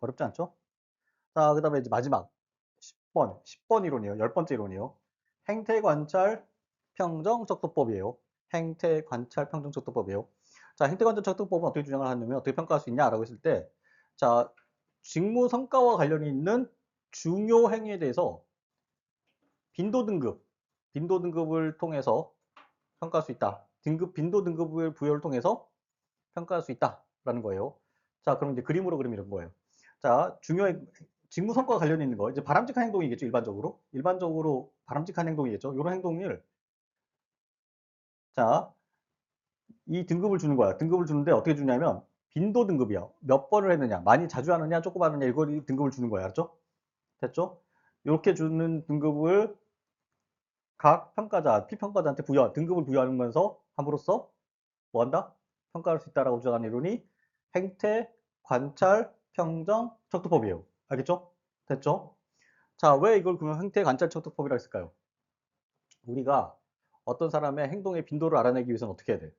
어렵지 않죠? 자, 그 다음에 이제 마지막 10번 이론이에요. 10번째 이론이에요. 행태관찰 평정척도법이에요. 행태관찰 평정척도법이에요. 자, 행태관찰 척도법은 어떻게 주장을 하냐면 어떻게 평가할 수 있냐라고 했을 때, 자, 직무 성과와 관련이 있는 중요 행위에 대해서 빈도 등급을 통해서 평가할 수 있다. 빈도 등급을 부여를 통해서 평가할 수 있다라는 거예요. 자, 그럼 이제 그림으로 그리면 이런 거예요. 자, 직무 성과와 관련이 있는 거. 이제 바람직한 행동이겠죠, 일반적으로. 일반적으로 바람직한 행동이겠죠. 이런 행동을, 자, 이 등급을 주는 거야. 등급을 주는데 어떻게 주냐면, 빈도 등급이야. 몇 번을 했느냐, 많이 자주 하느냐, 조금 하느냐, 이걸 등급을 주는 거야. 알았죠? 됐죠? 이렇게 주는 등급을 각 피평가자한테 등급을 부여하면서 함으로써 뭐 한다? 평가할 수 있다라고 주장하는 이론이 행태, 관찰, 평정, 척도법이에요. 알겠죠? 됐죠? 자, 왜 이걸 그러면 행태 관찰 척도법이라고 했을까요? 우리가 어떤 사람의 행동의 빈도를 알아내기 위해서는 어떻게 해야 돼?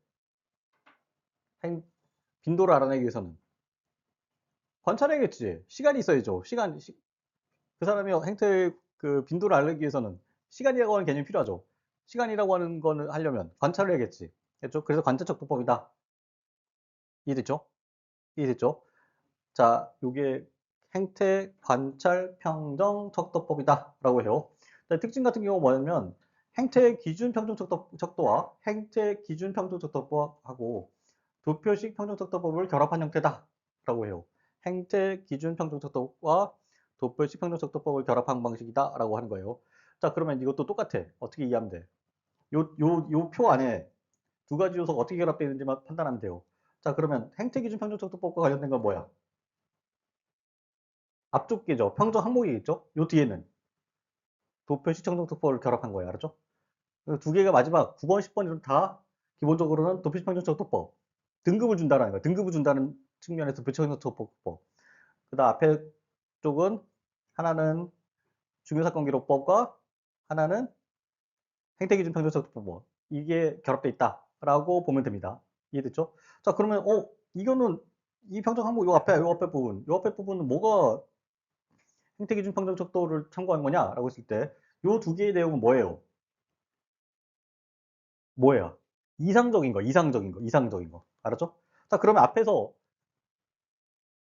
빈도를 알아내기 위해서는 관찰해야겠지. 시간이 있어야죠. 그 사람의 행태의 그 빈도를 알기 위해서는 시간이라고 하는 개념이 필요하죠. 시간이라고 하는 거는 하려면 관찰을 해야겠지. 됐죠? 그래서 관찰척도법이다. 이해됐죠? 이해됐죠? 자, 요게 행태 관찰 평정 척도법이다 라고 해요. 자, 특징 같은 경우 뭐냐면 행태 기준 평정 척도와 행태 기준 평정 척도법하고 도표식 평정 척도법을 결합한 형태다 라고 해요. 행태 기준 평정 척도와 도표식 평정 척도법을 결합한 방식이다 라고 하는 거예요. 자, 그러면 이것도 똑같아. 어떻게 이해하면 돼? 요 표 안에 두 가지 요소가 어떻게 결합되어 있는지만 판단하면 돼요. 자, 그러면 행태 기준 평정 척도법과 관련된 건 뭐야? 앞쪽 게죠. 평정 항목이겠죠? 요 뒤에는 도표 시청정특보를 결합한 거예요. 알았죠? 두 개가 마지막 9번, 10번 다 기본적으로는 도표 시청정특보법 등급을 준다는 거예요. 등급을 준다는 측면에서 도표 시청정특보법. 그다음 앞에 쪽은 하나는 중요사건 기록법과 하나는 행태기준 평정적법법 이게 결합돼 있다라고 보면 됩니다. 이해됐죠? 자, 그러면 이거는 이 평정 항목 요 앞에 부분은 뭐가 행태기준 평정 척도를 참고한 거냐라고 했을 때 요 두 개의 내용은 뭐예요? 뭐예요? 이상적인 거. 알았죠? 자, 그러면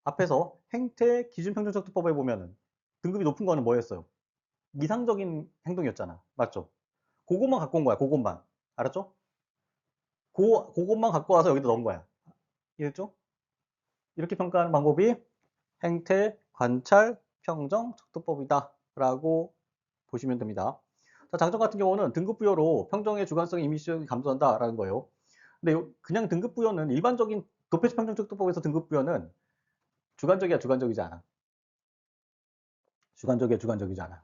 앞에서 행태 기준 평정 척도법에 보면은 등급이 높은 거는 뭐였어요? 이상적인 행동이었잖아. 맞죠? 그것만 갖고 온 거야. 그것만. 알았죠? 그것만 갖고 와서 여기다 넣은 거야. 이해했죠? 이렇게 평가하는 방법이 행태 관찰 평정 척도법이다 라고 보시면 됩니다. 자, 장점 같은 경우는 등급 부여로 평정의 주관성이 임시적인 감소한다라는 거예요. 근데 그냥 등급 부여는 일반적인 도표식 평정척도법에서 등급 부여는 주관적이지 않아. 주관적이지 않아.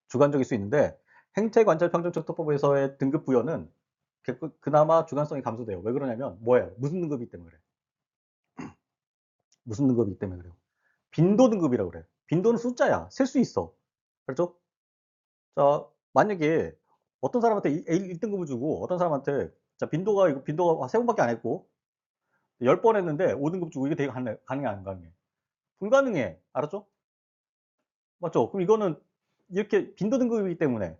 주관적일 수 있는데 행태 관찰 평정척도법에서의 등급 부여는 그나마 주관성이 감소돼요. 왜 그러냐면 뭐예요? 무슨 등급이기 때문에 그래. 무슨 등급이기 때문에 그래요. 빈도 등급이라고 그래. 빈도는 숫자야. 셀 수 있어. 그렇죠? 자, 만약에 어떤 사람한테 1등급을 주고 어떤 사람한테 자, 빈도가 3번밖에 안 했고 10번 했는데 5등급 주고 이게 되게 가능해 안 가능해? 불가능해. 알았죠? 맞죠? 그럼 이거는 이렇게 빈도 등급이기 때문에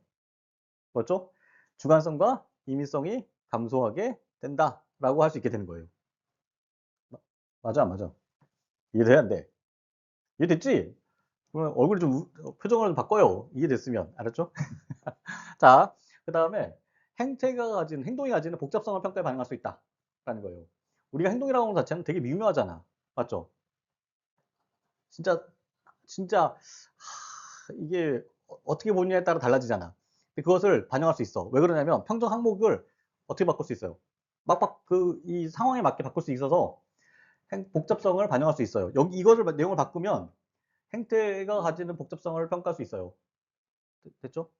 맞죠? 주관성과 임의성이 감소하게 된다라고 할 수 있게 되는 거예요. 맞아, 안 맞아? 이해돼야 안 돼? 이해됐지? 그러면 얼굴이 표정을 좀 바꿔요. 이해됐으면. 알았죠? 자, 그 다음에 행동이 가지는 복잡성을 평가에 반영할 수 있다라는 거예요. 우리가 행동이라고 하는 것 자체는 되게 미묘하잖아. 맞죠? 진짜, 진짜, 이게 어떻게 보느냐에 따라 달라지잖아. 근데 그것을 반영할 수 있어. 왜 그러냐면 평정 항목을 어떻게 바꿀 수 있어요? 이 상황에 맞게 바꿀 수 있어서 복잡성을 반영할 수 있어요. 내용을 바꾸면 행태가 가지는 복잡성을 평가할 수 있어요. 됐죠?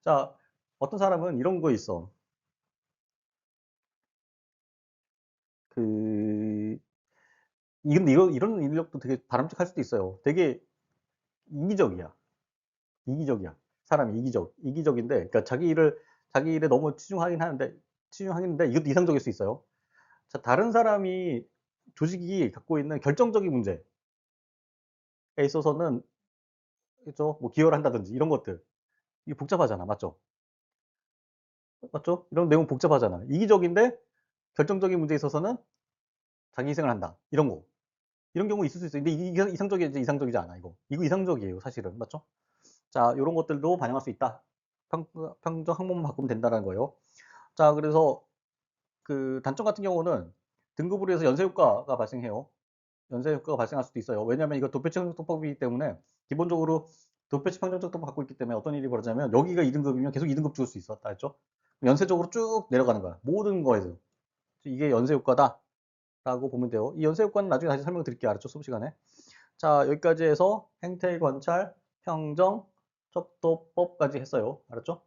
자, 어떤 사람은 이런 거 있어. 그, 근데 이런 인력도 되게 바람직할 수도 있어요. 되게 이기적이야. 이기적이야. 사람이 이기적인데, 그러니까 자기 일에 너무 치중하는데, 이것도 이상적일 수 있어요. 자, 다른 사람이 조직이 갖고 있는 결정적인 문제에 있어서는, 그죠? 뭐 기여를 한다든지 이런 것들. 이게 복잡하잖아. 맞죠? 맞죠? 이런 내용 복잡하잖아. 이기적인데, 결정적인 문제에 있어서는 자기 희생을 한다. 이런 거. 이런 경우 있을 수 있어요. 근데 이게 이상적이지 않아, 이거. 이거 이상적이에요, 사실은. 맞죠? 자, 이런 것들도 반영할 수 있다. 평정 항목만 바꾸면 된다는 거예요. 자, 그래서 그 단점 같은 경우는 등급으로 해서 연쇄 효과가 발생해요. 연쇄 효과가 발생할 수도 있어요. 왜냐하면 이거 도표치 평정법이기 때문에 기본적으로 도표치 평정법을 갖고 있기 때문에 어떤 일이 벌어지냐면 여기가 2등급이면 계속 2등급 줄 수 있어. 알죠? 연쇄적으로 쭉 내려가는 거야. 모든 거에서. 이게 연쇄 효과다라고 보면 돼요. 이 연쇄 효과는 나중에 다시 설명드릴게요. 알았죠? 수업 시간에. 자, 여기까지 해서 행태 관찰, 평정, 척도법까지 했어요. 알았죠?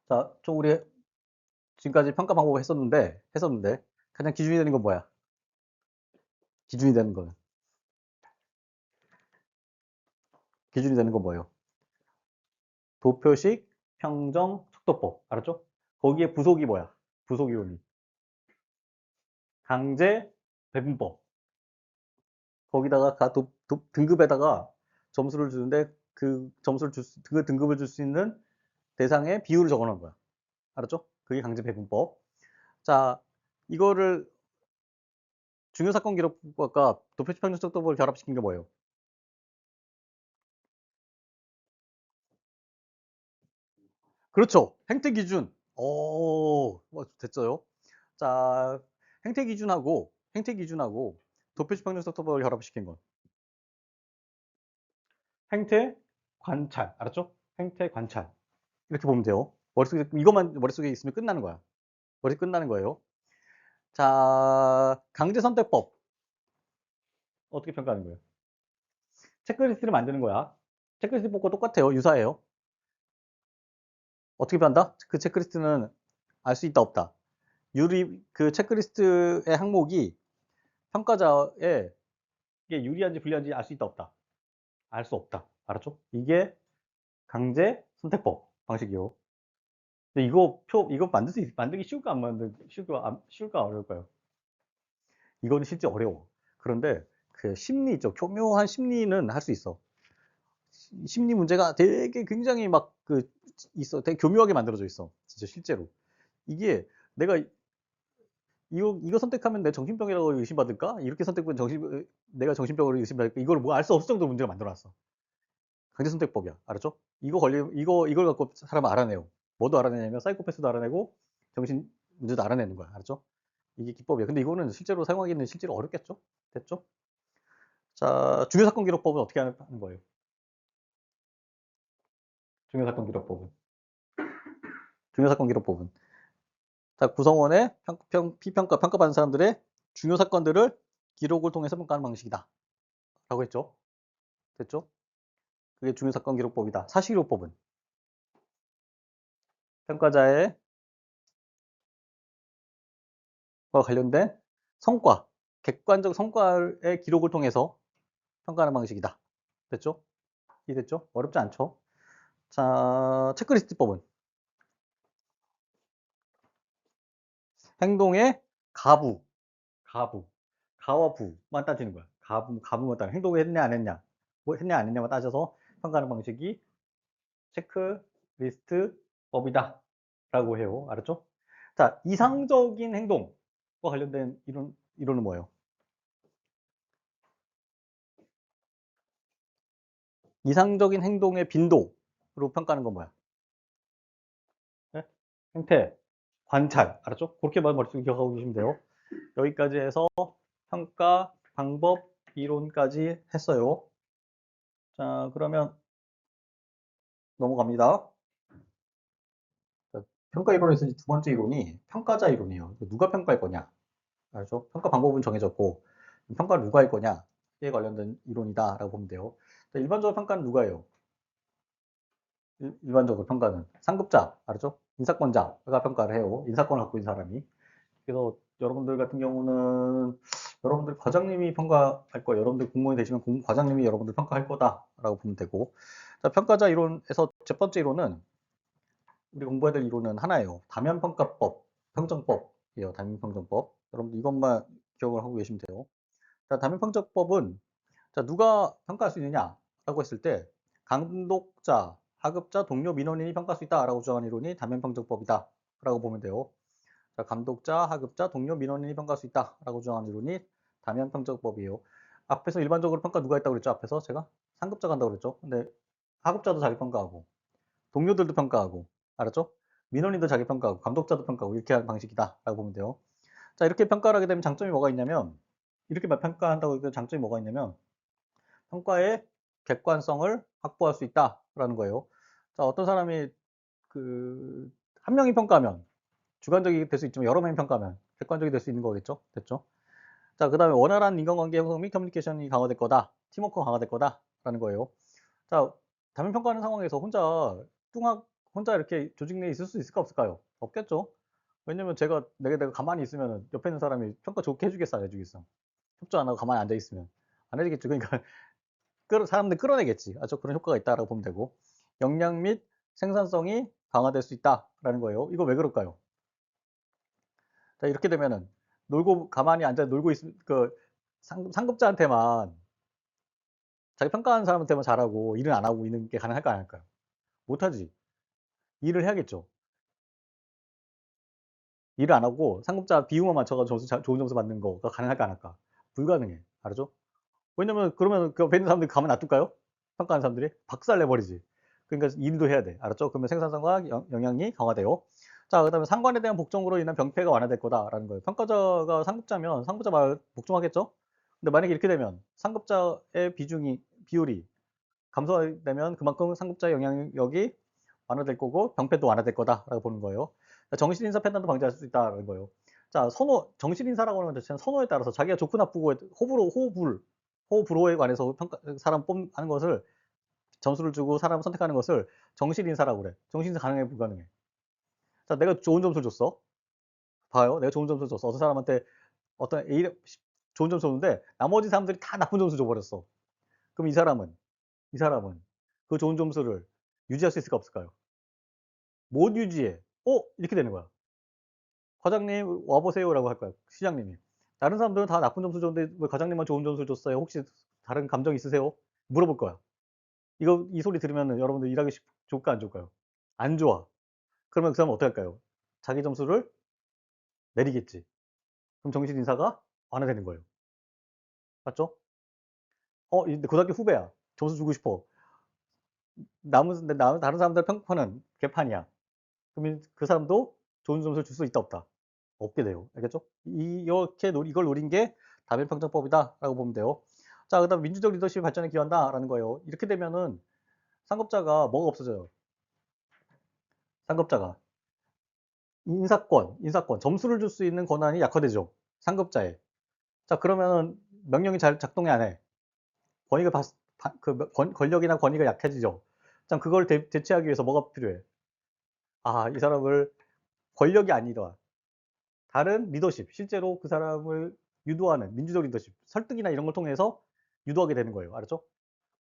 자, 우리 지금까지 평가 방법을 했었는데, 가장 기준이 되는 건 뭐야? 기준이 되는 거는. 기준이 되는 건 뭐예요? 도표식 평정 척도법. 알았죠? 거기에 부속이 뭐야? 부속 이론이. 강제 배분법. 거기다가 등급에다가 점수를 주는데 그 점수를 그 등급을 줄 수 있는 대상의 비율을 적어 놓은 거야. 알았죠? 그게 강제 배분법. 자, 이거를 중요사건 기록법과 도표식 평정 척도법을 결합시킨 게 뭐예요? 그렇죠. 행태 기준. 됐어요. 자, 행태 기준하고 도표식 평등 속도법을 결합시킨 건 행태 관찰. 알았죠? 행태 관찰. 이렇게 보면 돼요. 머릿속에 이것만 머릿속에 있으면 끝나는 거야. 머릿 끝나는 거예요. 자, 강제 선택법 어떻게 평가하는 거예요? 체크리스트를 만드는 거야. 체크리스트 법과 똑같아요. 유사해요. 어떻게 한다? 그 체크리스트는 알 수 있다 없다. 그 체크리스트의 항목이 평가자의 이게 유리한지 불리한지 알 수 있다 없다. 알 수 없다. 알았죠? 이게 강제 선택법 방식이요. 근데 이거 만들기 쉬울까 안 쉬울까 어려울까요? 이거는 실제 어려워. 그런데 그 심리 있죠. 교묘한 심리는 할 수 있어. 심리 문제가 되게 굉장히 막 있어. 되게 교묘하게 만들어져 있어. 진짜 실제로. 이게 내가 이거 선택하면 내 정신병이라고 의심받을까? 이렇게 선택하면 내가 정신병으로 의심받을까? 이걸 뭐 알 수 없을 정도로 문제가 만들어놨어. 강제 선택법이야. 알았죠? 이걸 갖고 사람을 알아내요. 뭐도 알아내냐면 사이코패스도 알아내고 정신 문제도 알아내는 거야. 알았죠? 이게 기법이야. 근데 이거는 실제로 사용하기는 실제로 어렵겠죠? 됐죠? 자, 중요사건 기록법은 어떻게 하는 거예요? 중요사건 기록법은. 중요사건 기록법은. 자, 구성원의 평가받는 사람들의 중요 사건들을 기록을 통해서 평가하는 방식이다. 라고 했죠. 됐죠? 그게 중요사건 기록법이다. 사실기록법은 평가자의 과 관련된 성과, 객관적 성과의 기록을 통해서 평가하는 방식이다. 됐죠? 이해됐죠? 어렵지 않죠? 자, 체크리스트법은 행동의 가부, 가부, 가와 부만 따지는 거야. 가부만 따져. 행동을 했냐 안 했냐, 뭐 했냐 안 했냐만 따져서 평가하는 방식이 체크리스트법이다. 라고 해요. 알았죠? 자, 이상적인 행동과 관련된 이론은 뭐예요? 이상적인 행동의 빈도로 평가하는 건 뭐야? 네? 행태, 관찰. 알았죠? 그렇게만 머릿속에 기억하고 계시면 돼요. 여기까지 해서 평가, 방법, 이론까지 했어요. 자, 그러면 넘어갑니다. 자, 평가 이론에서 두 번째 이론이 평가자 이론이에요. 누가 평가할 거냐? 알죠? 평가 방법은 정해졌고, 평가를 누가 할 거냐? 에 관련된 이론이다라고 보면 돼요. 자, 일반적으로 평가는 누가 해요? 일반적으로 평가는 상급자, 알죠? 인사권자가 평가를 해요. 인사권을 갖고 있는 사람이. 그래서 여러분들 같은 경우는 여러분들 과장님이 평가할 거예요. 여러분들 공무원이 되시면 과장님이 여러분들 평가할 거다라고 보면 되고. 자, 평가자 이론에서 첫 번째 이론은 우리 공부해야 될 이론은 하나예요. 다면평가법, 평정법이에요. 다면평정법. 여러분들 이것만 기억을 하고 계시면 돼요. 자, 다면평정법은 자, 누가 평가할 수 있느냐라고 했을 때 감독자, 하급자, 동료, 민원인이 평가할 수 있다라고 주장하는 이론이 다면평정법이다라고 보면 돼요. 자, 감독자, 하급자, 동료, 민원인이 평가할 수 있다라고 주장하는 이론이 다면평정법이에요. 앞에서 일반적으로 평가 누가 했다고 그랬죠? 앞에서 제가 상급자가 한다고 그랬죠? 근데 하급자도 자기 평가하고 동료들도 평가하고 알았죠? 민원인도 자기 평가하고 감독자도 평가하고 이렇게 하는 방식이다라고 보면 돼요. 자, 이렇게 평가를 하게 되면 장점이 뭐가 있냐면 이렇게 평가한다고 해서 장점이 뭐가 있냐면 평가의 객관성을 확보할 수 있다라는 거예요. 자, 어떤 사람이 한 명이 평가하면 주관적이 될 수 있지만 여러 명이 평가하면 객관적이 될 수 있는 거겠죠? 됐죠? 자, 그 다음에 원활한 인간관계 형성 및 커뮤니케이션이 강화될 거다. 팀워크가 강화될 거다라는 거예요. 자, 다면 평가하는 상황에서 혼자 이렇게 조직 내에 있을 수 있을까 없을까요? 없겠죠? 왜냐면 내가 가만히 있으면 옆에 있는 사람이 평가 좋게 해주겠어, 안 해주겠어? 협조 안 하고 가만히 앉아 있으면 안 해주겠죠. 그러니까 사람들 끌어내겠지. 아주 그런 효과가 있다라고 보면 되고, 역량 및 생산성이 강화될 수 있다라는 거예요. 이거 왜 그럴까요? 자, 이렇게 되면은 가만히 앉아 놀고 있으면 상급자한테만, 자기 평가하는 사람한테만 잘하고 일은 안 하고 있는 게 가능할까 안 할까요? 못하지. 일을 해야겠죠. 일을 안 하고 상급자 비율만 맞춰가지고 좋은 점수 받는 거가 가능할까 안 할까? 불가능해. 알았죠? 왜냐면 그러면 그 옆에 있는 사람들이 가만 놔둘까요? 평가하는 사람들이 박살 내버리지. 그러니까 일도 해야 돼. 알았죠? 그러면 생산성과 영향이 강화돼요. 자, 그다음에 상관에 대한 복종으로 인한 병폐가 완화될 거다라는 거예요. 평가자가 상급자면 상급자 말 복종하겠죠? 근데 만약에 이렇게 되면 상급자의 비율이 감소되면 그만큼 상급자의 영향력이 완화될 거고 병폐도 완화될 거다라고 보는 거예요. 정신인사 판단도 방지할 수 있다는 거예요. 자, 정신인사라고 하는 것은 선호에 따라서 자기가 좋고 나쁘고 호불호에 관해서 사람 뽑는 것을 점수를 주고 사람 선택하는 것을 정신인사라고 그래. 정신인사 가능해 불가능해? 자, 내가 좋은 점수를 줬어. 봐요. 내가 좋은 점수를 줬어. 어떤 사람한테 어떤 좋은 점수 줬는데 나머지 사람들이 다 나쁜 점수 줘버렸어. 그럼 이 사람은 그 좋은 점수를 유지할 수 있을까 없을까요? 못 유지해. 이렇게 되는 거야. 과장님 와보세요라고 할 거야. 시장님이. 다른 사람들은 다 나쁜 점수 줬는데 왜 과장님만 좋은 점수 줬어요? 혹시 다른 감정 있으세요? 물어볼 거야. 이 소리 들으면 여러분들 일하기 좋을까 안 좋을까요? 안 좋아. 그러면 그 사람은 어떻게 할까요? 자기 점수를 내리겠지. 그럼 정신 인사가 완화되는 거예요. 맞죠? 근데 고등학교 후배야. 점수 주고 싶어. 다른 사람들 평판은 개판이야. 그러면 그 사람도 좋은 점수를 줄 수 있다 없다? 없게 돼요. 알겠죠? 이걸 노린 게 다변평정법이다라고 보면 돼요. 자, 그다음 민주적 리더십 발전에 기여한다라는 거예요. 이렇게 되면은 상급자가 뭐가 없어져요? 상급자가 인사권, 점수를 줄 수 있는 권한이 약화되죠. 상급자에. 자, 그러면은 명령이 잘 작동이 안 해. 권위가 권력이나 권위가 약해지죠. 자, 그걸 대체하기 위해서 뭐가 필요해? 이 사람을 권력이 아니라 다른 리더십, 실제로 그 사람을 유도하는 민주적 리더십, 설득이나 이런 걸 통해서 유도하게 되는 거예요. 알았죠?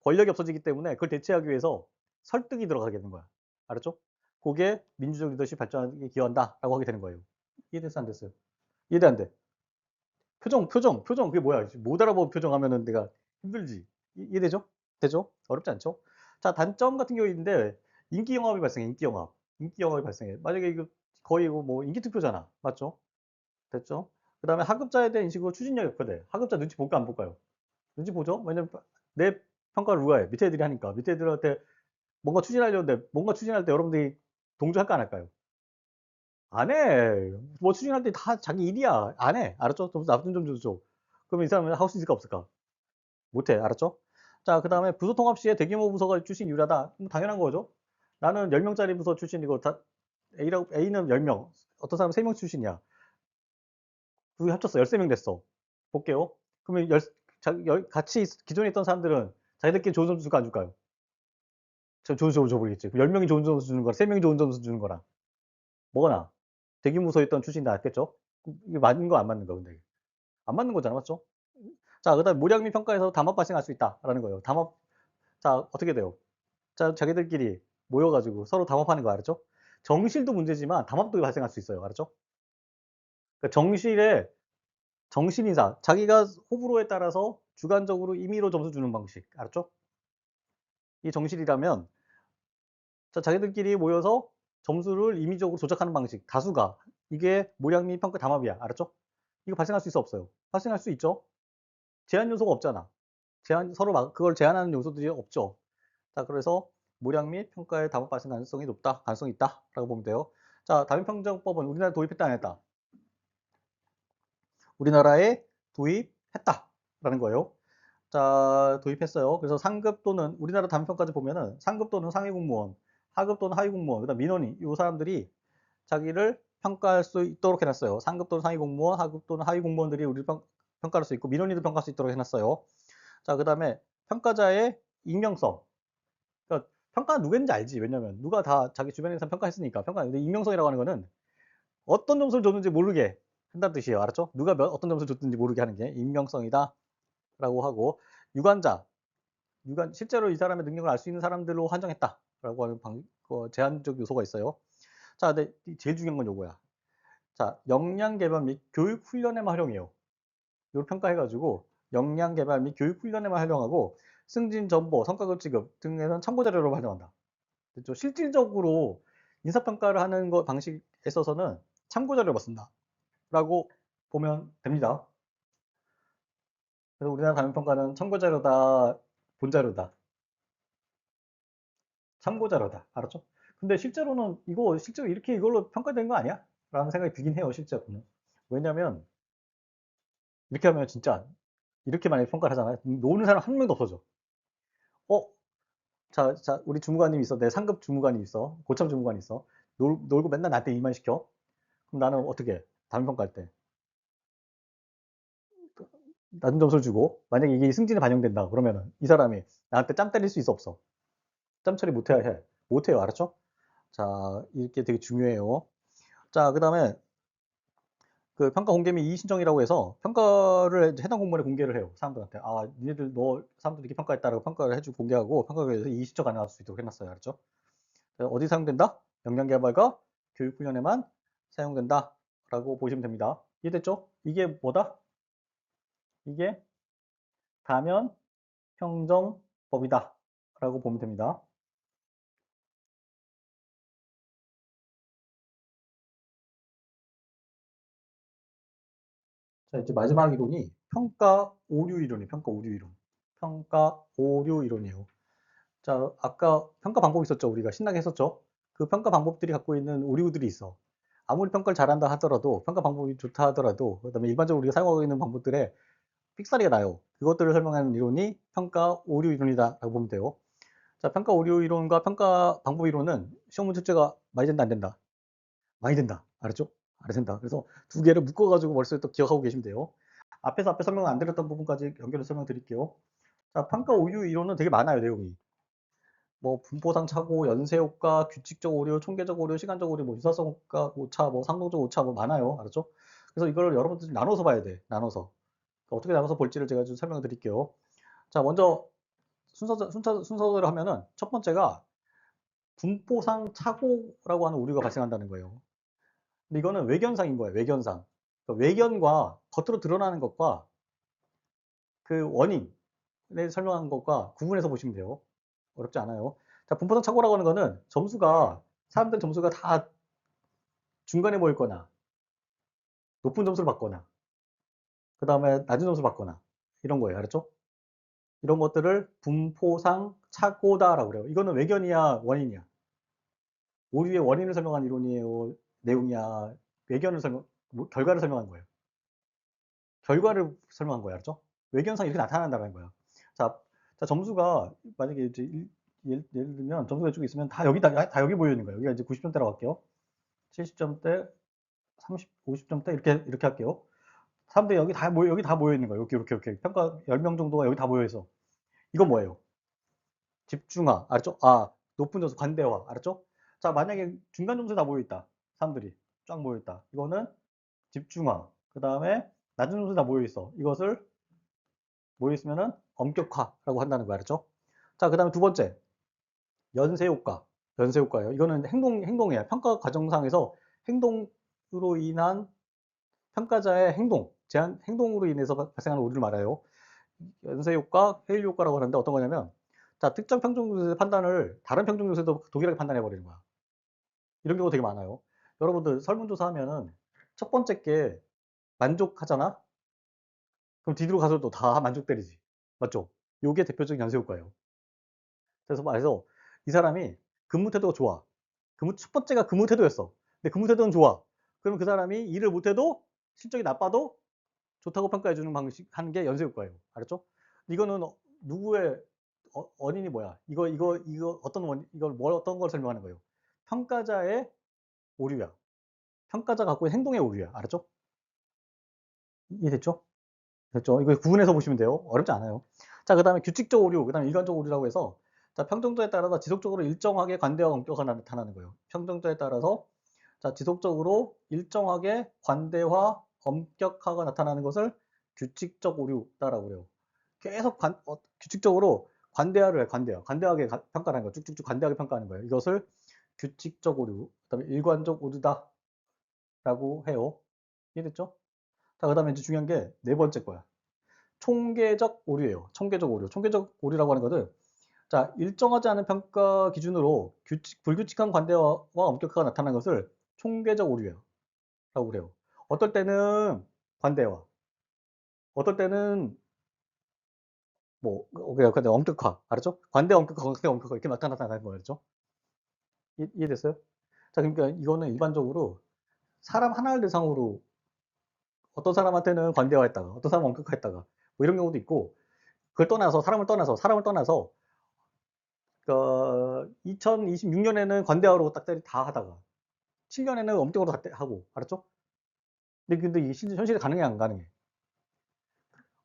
권력이 없어지기 때문에 그걸 대체하기 위해서 설득이 들어가게 되는 거야. 알았죠? 그게 민주적 리더십 발전에 기여한다라고 하게 되는 거예요. 이해됐어, 안 됐어요? 이해돼, 안 돼? 표정. 그게 뭐야? 못 알아보고 표정하면은 내가 힘들지. 이해되죠? 되죠? 어렵지 않죠? 자, 단점 같은 경우인데 인기 영합이 발생해. 인기 영합이 발생해. 만약에 이거 거의 이거 뭐 인기 투표잖아. 맞죠? 됐죠? 그다음에 하급자에 대한 인식으로 추진력이 약화돼. 하급자 눈치 볼까 안 볼까요? 눈치 보죠? 왜냐면 내 평가를 누가 해? 밑에 애들이 하니까. 밑에 애들한테 뭔가 추진하려는데 뭔가 추진할 때 여러분들이 동조할까 안 할까요? 안 해. 뭐 추진할 때 다 자기 일이야. 안 해. 알았죠? 좀 나쁜 점 줘. 그러면 이 사람은 할 수 있을까 없을까? 못 해. 알았죠? 자, 그다음에 부서 통합 시에 대규모 부서가 출신이 유리하다. 당연한 거죠. 나는 10명짜리 부서 출신이고 A는 10명. 어떤 사람은 3명 출신이야. 둘이 합쳤어. 13명 됐어. 볼게요. 그러면 같이 기존에 있던 사람들은 자기들끼리 좋은 점수 줄까 안 줄까요? 좋은 점수 줘버리겠지. 10명이 좋은 점수 주는 거랑 3명이 좋은 점수 주는 거랑 뭐가 나? 대규모 부서에 있던 출신이 낫겠죠? 이게 맞는 거 안 맞는 거 근데 안 맞는 거잖아. 맞죠? 자, 그다음 모략 및 평가에서 담합 발생할 수 있다라는 거예요. 자, 어떻게 돼요? 자, 자기들끼리 모여가지고 서로 담합하는 거 알았죠? 정실도 문제지만 담합도 발생할 수 있어요. 알았죠? 그러니까 정신인사, 자기가 호불호에 따라서 주관적으로 임의로 점수 주는 방식. 알았죠? 이 정실이라면 자, 자기들끼리 모여서 점수를 임의적으로 조작하는 방식. 다수가. 이게 모략 및 평가 담합이야. 알았죠? 이거 발생할 수 있어 없어요? 발생할 수 있죠? 제한 요소가 없잖아. 그걸 제한하는 요소들이 없죠. 자, 그래서 모략 및 평가의 담합 발생 가능성이 있다라고 보면 돼요. 자, 다변평정법은 우리나라에 도입했다 안 했다? 우리나라에 도입했다라는 거예요. 자, 도입했어요. 그래서 상급 또는 우리나라 단편까지 보면은 상급 또는 상위 공무원, 하급 또는 하위 공무원, 그다음 민원인 이 사람들이 자기를 평가할 수 있도록 해놨어요. 상급 또는 상위 공무원, 하급 또는 하위 공무원들이 우리 평가할 수 있고 민원인도 평가할 수 있도록 해놨어요. 자, 그다음에 평가자의 익명성. 그러니까 평가는 누구인지 알지. 왜냐면 누가 다 자기 주변에 사람 평가했으니까. 근데 익명성이라고 하는 거는 어떤 점수를 줬는지 모르게 한다는 뜻이에요. 알았죠? 어떤 점수를 줬는지 모르게 하는 게 익명성이다. 라고 하고 유관자 실제로 이 사람의 능력을 알 수 있는 사람들로 한정했다라고 하는 제한적 요소가 있어요. 자, 근데 제일 중요한 건 요거야. 자, 역량 개발 및 교육 훈련에만 활용해요. 요걸 평가해가지고 역량 개발 및 교육 훈련에만 활용하고 승진 정보, 성과급 지급 등에는 참고 자료로 활용한다. 그렇죠? 실질적으로 인사평가를 하는 방식에 있어서는 참고 자료를 쓴다라고 보면 됩니다. 그래서 우리나라 단면평가는 참고 자료다, 본 자료다, 참고 자료다. 알았죠? 근데 실제로는 실제로 이렇게 이걸로 평가된 거 아니야? 라는 생각이 들긴 해요, 실제로는. 왜냐면 이렇게 하면 진짜 이렇게 만약에 평가를 하잖아요. 노는 사람 한 명도 없어져. 어? 자, 우리 주무관님 있어. 내 상급 주무관이 있어. 고참 주무관이 있어. 놀고 맨날 나한테 일만 시켜. 그럼 나는 어떻게 해? 단면평가할 때. 낮은 점수를 주고, 만약에 이게 승진에 반영된다. 그러면은 이 사람이 나한테 짬 때릴 수 있어, 없어? 짬 처리 못해야 해. 못해요. 알았죠? 자, 이렇게 되게 중요해요. 자, 그 다음에 그 평가 공개 및 이의 신청이라고 해서 평가를 해당 공무원에 공개를 해요. 사람들한테. 아, 니네들 사람들이 이렇게 평가했다라고 평가를 해주고 공개하고 평가에서 이의 신청 가능할 수 있도록 해놨어요. 알았죠? 어디 사용된다? 역량개발과 교육훈련에만 사용된다. 라고 보시면 됩니다. 이해됐죠? 이게 뭐다? 이게 다면 평정법이다. 라고 보면 됩니다. 자, 이제 마지막 이론이 평가 오류 이론이에요. 평가 오류 이론. 평가 오류 이론이에요. 자, 아까 평가 방법 있었죠. 우리가 신나게 했었죠. 그 평가 방법들이 갖고 있는 오류들이 있어. 아무리 평가를 잘한다 하더라도, 평가 방법이 좋다 하더라도, 그다음에 일반적으로 우리가 사용하고 있는 방법들에 삑사리가 나요. 그것들을 설명하는 이론이 평가 오류 이론이다라고 보면 돼요. 자, 평가 오류 이론과 평가 방법 이론은 시험 문제 출제가 많이 된다, 안 된다? 많이 된다. 알았죠? 알아된다. 그래서 두 개를 묶어가지고 머릿속에 또 기억하고 계시면 돼요. 앞에 설명 안 드렸던 부분까지 연결해서 설명드릴게요. 자, 평가 오류 이론은 되게 많아요, 내용이. 뭐 분포상 차고, 연쇄효과, 규칙적 오류, 총계적 오류, 시간적 오류, 뭐 유사성 효과 오차, 뭐 상동적 오차 뭐 많아요. 알았죠? 그래서 이걸 여러분들 나눠서 봐야 돼. 나눠서. 어떻게 나눠서 볼지를 제가 좀 설명을 드릴게요. 자, 먼저 순서대로 하면은 첫 번째가 분포상 착오라고 하는 오류가 발생한다는 거예요. 근데 이거는 외견상인 거예요. 외견상. 그러니까 외견과 겉으로 드러나는 것과 그 원인에 설명한 것과 구분해서 보시면 돼요. 어렵지 않아요. 자, 분포상 착오라고 하는 거는 사람들 점수가 다 중간에 모일 거나 높은 점수를 받거나 그 다음에 낮은 점수를 받거나 이런 거예요. 알았죠? 이런 것들을 분포상 착오다라고 그래요. 이거는 외견이야, 원인이야? 오류의 원인을 설명한 이론이에요, 내용이야? 결과를 설명한 거예요. 결과를 설명한 거예요. 알았죠? 외견상 이렇게 나타난다는 거야. 자, 점수가 만약에 이제 예를 들면 점수가 이쪽에 있으면 다 여기 모여 있는 거예요. 여기가 이제 90점대라고 할게요. 70점대, 30, 50점대 이렇게 할게요. 사람들이 여기 다 모여 있는 거예요. 이렇게. 평가 10명 정도가 여기 다 모여 있어. 이건 뭐예요? 집중화. 알았죠? 아, 높은 점수 관대화. 알았죠? 자, 만약에 중간 점수에 다 모여 있다. 사람들이 쫙 모여 있다. 이거는 집중화. 그 다음에 낮은 점수에 다 모여 있어. 이것을 모여 있으면은 엄격화라고 한다는 거 알았죠? 자, 그 다음에 두 번째. 연쇄 효과. 연쇄 효과예요. 이거는 행동이에요. 평가 과정상에서 행동으로 인한 평가자의 행동으로 인해서 발생하는 오류를 말해요. 연쇄 효과, 회의 효과라고 하는데 어떤 거냐면, 자, 특정 평정 요소의 판단을 다른 평정 요소도 동일하게 판단해 버리는 거야. 이런 경우 되게 많아요. 여러분들 설문조사 하면은 첫 번째 게 만족하잖아? 그럼 뒤로 가서도 다 만족 때리지. 맞죠? 요게 대표적인 연쇄 효과예요. 그래서 말해서 이 사람이 근무 태도가 좋아. 첫 번째가 근무 태도였어. 근데 근무 태도는 좋아. 그러면 그 사람이 일을 못해도 실적이 나빠도 좋다고 평가해 주는 방식 하는 게 연쇄 효과예요. 알았죠? 이거는 누구의 원인이 뭐야? 이거 어떤 걸 설명하는 거예요? 평가자의 오류야. 평가자가 갖고 있는 행동의 오류야. 알았죠? 이해됐죠? 됐죠? 이거 구분해서 보시면 돼요. 어렵지 않아요. 자, 그 다음에 규칙적 오류, 그 다음에 일관적 오류라고 해서 자, 평정도에 따라서 지속적으로 일정하게 관대와 엄격화가 나타나는 거예요. 평정도에 따라서 자, 지속적으로 일정하게 관대화, 엄격화가 나타나는 것을 규칙적 오류다라고 그래요. 계속 규칙적으로 관대화를 해, 관대하게 평가하는 거예요. 쭉쭉쭉 관대하게 평가하는 거예요. 이것을 규칙적 오류, 그다음에 일관적 오류다라고 해요. 이해됐죠? 자, 그다음에 이제 중요한 게 네 번째 거야. 총계적 오류예요. 총계적 오류. 총계적 오류라고 하는 것은 자, 일정하지 않은 평가 기준으로 불규칙한 관대화와 엄격화가 나타난 것을 총계적 오류예요. 라고 그래요. 어떨 때는 관대화, 어떨 때는 그냥 엄격화, 알았죠? 관대 엄격화, 관대 엄격화 이렇게 나타나는 거였죠? 이해됐어요? 자, 그러니까 이거는 일반적으로 사람 하나를 대상으로 어떤 사람한테는 관대화했다가 어떤 사람은 엄격화했다가 뭐 이런 경우도 있고 그걸 떠나서 사람을 떠나서 2026년에는 관대화로 다 하다가 7년에는 엄격으로 하고 알았죠? 근데 이게 현실에 가능해 안 가능해?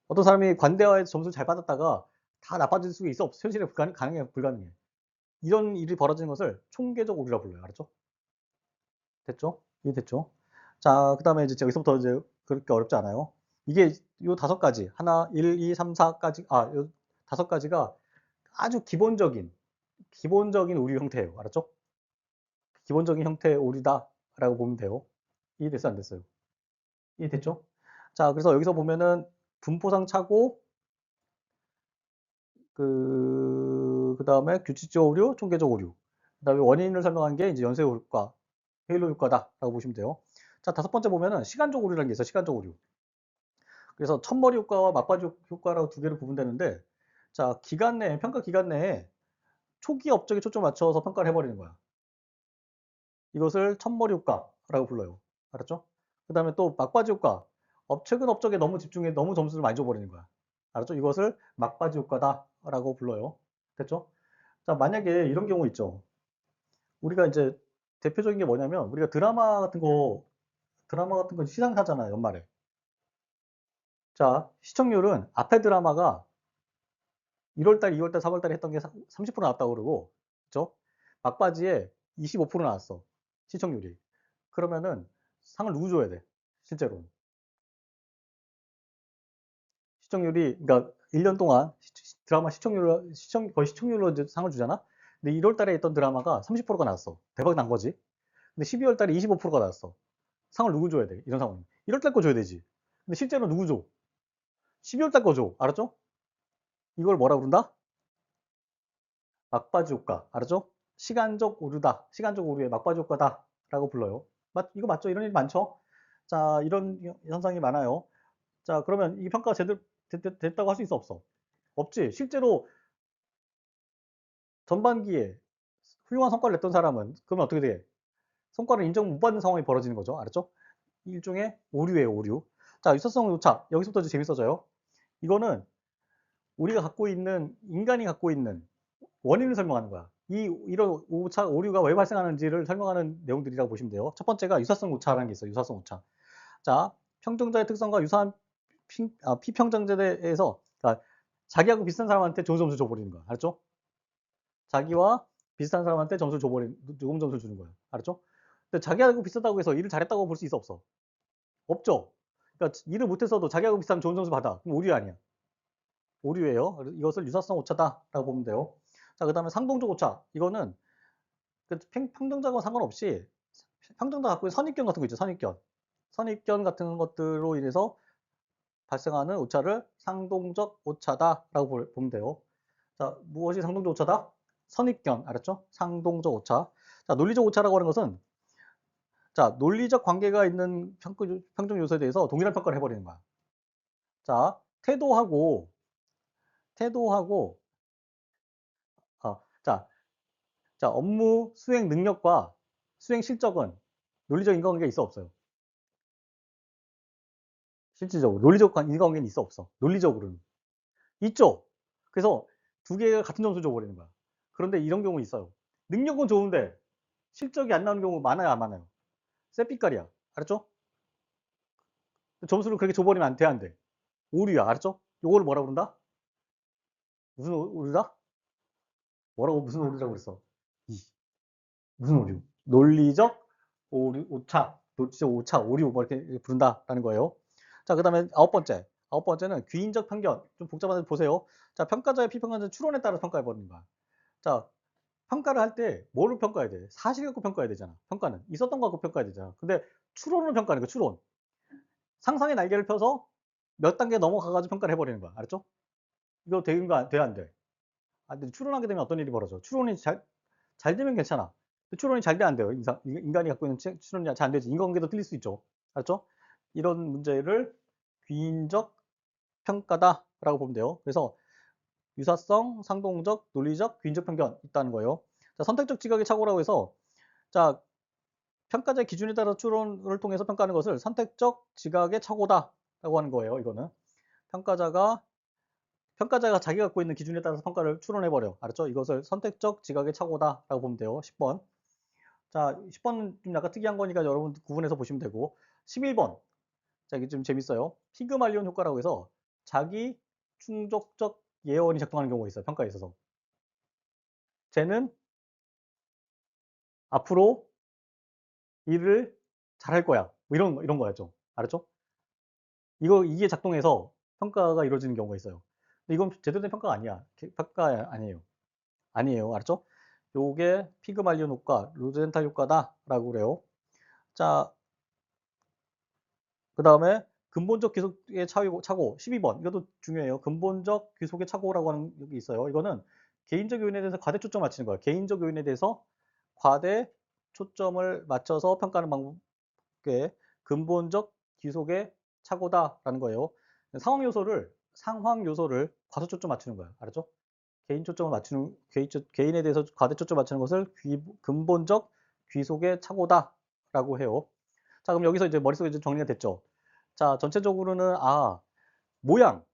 어떤 사람이 관대화에서 점수를 잘 받았다가 다 나빠질 수 있어? 현실에 가능해 불가능해? 이런 일이 벌어지는 것을 총계적 오류라고 불러요. 알았죠? 됐죠? 이해됐죠? 자, 그 다음에 이제 여기서부터 이제 그렇게 어렵지 않아요. 이게 요 다섯 가지, 하나, 1, 2, 3, 4까지, 요 다섯 가지가 아주 기본적인 오류 형태예요. 알았죠? 기본적인 형태의 오류다라고 보면 돼요. 이해됐어, 안 됐어요? 이해됐죠? 자, 그래서 여기서 보면은 분포상 차고, 그 다음에 규칙적 오류, 총계적 오류. 그 다음에 원인을 설명한 게 이제 연쇄 효과, 헤일로 효과다라고 보시면 돼요. 자, 다섯 번째 보면은 시간적 오류라는 게 있어요. 시간적 오류. 그래서 첫머리 효과와 막바지 효과라고 두 개로 구분되는데, 자, 기간 내에, 평가 기간 내에 초기 업적에 초점 맞춰서 평가를 해버리는 거야. 이것을 첫머리 효과라고 불러요. 알았죠? 그 다음에 또 막바지 효과. 최근 업적에 너무 집중해, 너무 점수를 많이 줘버리는 거야. 알았죠? 이것을 막바지 효과다라고 불러요. 됐죠? 자, 만약에 이런 경우 있죠. 우리가 이제 대표적인 게 뭐냐면, 우리가 드라마 같은 거 시상하잖아요, 연말에. 자, 시청률은 앞에 드라마가 1월달, 2월달, 3월달에 했던 게 30% 나왔다고 그러고, 그죠? 막바지에 25% 나왔어. 시청률이. 그러면은 상을 누구 줘야 돼? 실제로. 시청률이, 그러니까 1년 동안 드라마 거의 시청률로 이제 상을 주잖아? 근데 1월달에 했던 드라마가 30%가 나왔어. 대박 난 거지. 근데 12월달에 25%가 나왔어. 상을 누구 줘야 돼? 이런 상황. 1월달 거 줘야 되지. 근데 실제로 누구 줘? 12월달 거 줘. 알았죠? 이걸 뭐라 부른다? 막바지 효과. 알았죠? 시간적 오류다. 시간적 오류의 막바지 효과다. 라고 불러요. 이거 맞죠? 이런 일 많죠? 자, 이런 현상이 많아요. 자, 그러면 이 평가가 제대로 됐다고 할 수 있어? 없어? 없지. 실제로 전반기에 훌륭한 성과를 냈던 사람은 그러면 어떻게 돼? 성과를 인정 못 받는 상황이 벌어지는 거죠. 알았죠? 일종의 오류예요, 오류. 자, 유사성 오차. 여기서부터 이제 재밌어져요. 이거는 인간이 갖고 있는 원인을 설명하는 거야. 이런 오류가 왜 발생하는지를 설명하는 내용들이라고 보시면 돼요. 첫 번째가 유사성 오차라는 게 있어요. 유사성 오차. 자, 평정자의 특성과 유사한 피평정자에서 그러니까 자기하고 비슷한 사람한테 좋은 점수 줘버리는 거야. 알았죠? 자기와 비슷한 사람한테 좋은 점수를 주는 거야. 알았죠? 근데 자기하고 비슷하다고 해서 일을 잘했다고 볼 수 있어, 없어? 없죠? 그러니까 일을 못했어도 자기하고 비슷하면 좋은 점수 받아. 그럼 오류 아니야. 오류예요. 이것을 유사성 오차다라고 보면 돼요. 자, 그 다음에 상동적 오차. 이거는 평정자와 상관없이 평정자 갖고 있는 선입견 같은 거 있죠. 선입견 같은 것들로 인해서 발생하는 오차를 상동적 오차다라고 보면 돼요. 자, 무엇이 상동적 오차다? 선입견, 알았죠? 상동적 오차. 자, 논리적 오차라고 하는 것은 자, 논리적 관계가 있는 평정 요소에 대해서 동일한 평가를 해버리는 거야. 자, 태도하고, 자, 업무 수행 능력과 수행 실적은 논리적 인과관계가 있어 없어요? 실질적으로 논리적 인과관계는 있어 없어? 논리적으로는 있죠. 그래서 두 개가 같은 점수 줘버리는 거야. 그런데 이런 경우 있어요. 능력은 좋은데 실적이 안 나오는 경우 많아요, 안 많아요? 쎄삐까리야. 알았죠? 점수를 그렇게 줘버리면 안 돼. 오류야. 알았죠? 요거를 뭐라 그런다? 무슨 오류다? 무슨 오류라고 그랬어? 무슨 오류? 논리적 오류, 오차, 오류, 뭐 이렇게 부른다라는 거예요. 자, 그 다음에 아홉 번째. 9번째는 귀인적 편견. 좀 복잡한데 보세요. 자, 평가자의 피평가자의 추론에 따라 평가해 버리는 거야. 자, 평가를 할 때 뭐를 평가해야 돼? 사실 갖고 평가해야 되잖아. 평가는 있었던 거 갖고 평가해야 되잖아. 근데 추론으로 평가하는 거야. 추론. 상상의 날개를 펴서 몇 단계 넘어가 가지고 평가를 해 버리는 거야. 알았죠? 이거 되는 거 돼, 안 돼? 근데 추론하게 되면 어떤 일이 벌어져? 추론이 잘 되면 괜찮아. 추론이 잘 돼, 안 돼요? 인간이 갖고 있는 추론이 잘 안 되지. 인간관계도 틀릴 수 있죠. 알았죠? 이런 문제를 귀인적 평가다라고 보면 돼요. 그래서 유사성, 상동적, 논리적, 귀인적 편견 있다는 거예요. 자, 선택적 지각의 착오라고 해서 자, 평가자의 기준에 따라 추론을 통해서 평가하는 것을 선택적 지각의 착오다라고 하는 거예요. 이거는 평가자가 자기가 갖고 있는 기준에 따라서 평가를 추론해 버려. 알았죠? 이것을 선택적 지각의 착오다라고 보면 돼요. 10번. 자, 10번은 좀 약간 특이한 거니까 여러분 구분해서 보시면 되고 11번. 자, 이게 좀 재밌어요. 피그말리온 효과라고 해서 자기 충족적 예언이 작동하는 경우가 있어요. 평가에 있어서. 쟤는 앞으로 일을 잘할 거야. 뭐 이런 거였죠. 알았죠? 이게 작동해서 평가가 이루어지는 경우가 있어요. 근데 이건 제대로 된 평가가 아니야. 평가 아니에요. 아니에요. 알았죠? 요게 피그말리온 효과, 로젠탈 효과다라고 그래요. 자, 그 다음에 근본적 귀속의 착오 12번. 이것도 중요해요. 근본적 귀속의 착오라고 하는 게 있어요. 이거는 개인적 요인에 대해서 과대 초점 맞추는 거예요. 개인적 요인에 대해서 과대 초점을 맞춰서 평가하는 방법에 근본적 귀속의 착오다라는 거예요. 상황 요소를 과소 초점 맞추는 거예요. 알았죠? 개인 초점을 맞추는 개인에 대해서 과대 초점 맞추는 것을 근본적 귀속의 착오다라고 해요. 자, 그럼 여기서 이제 머릿속에 이제 정리가 됐죠. 자, 전체적으로는 모양,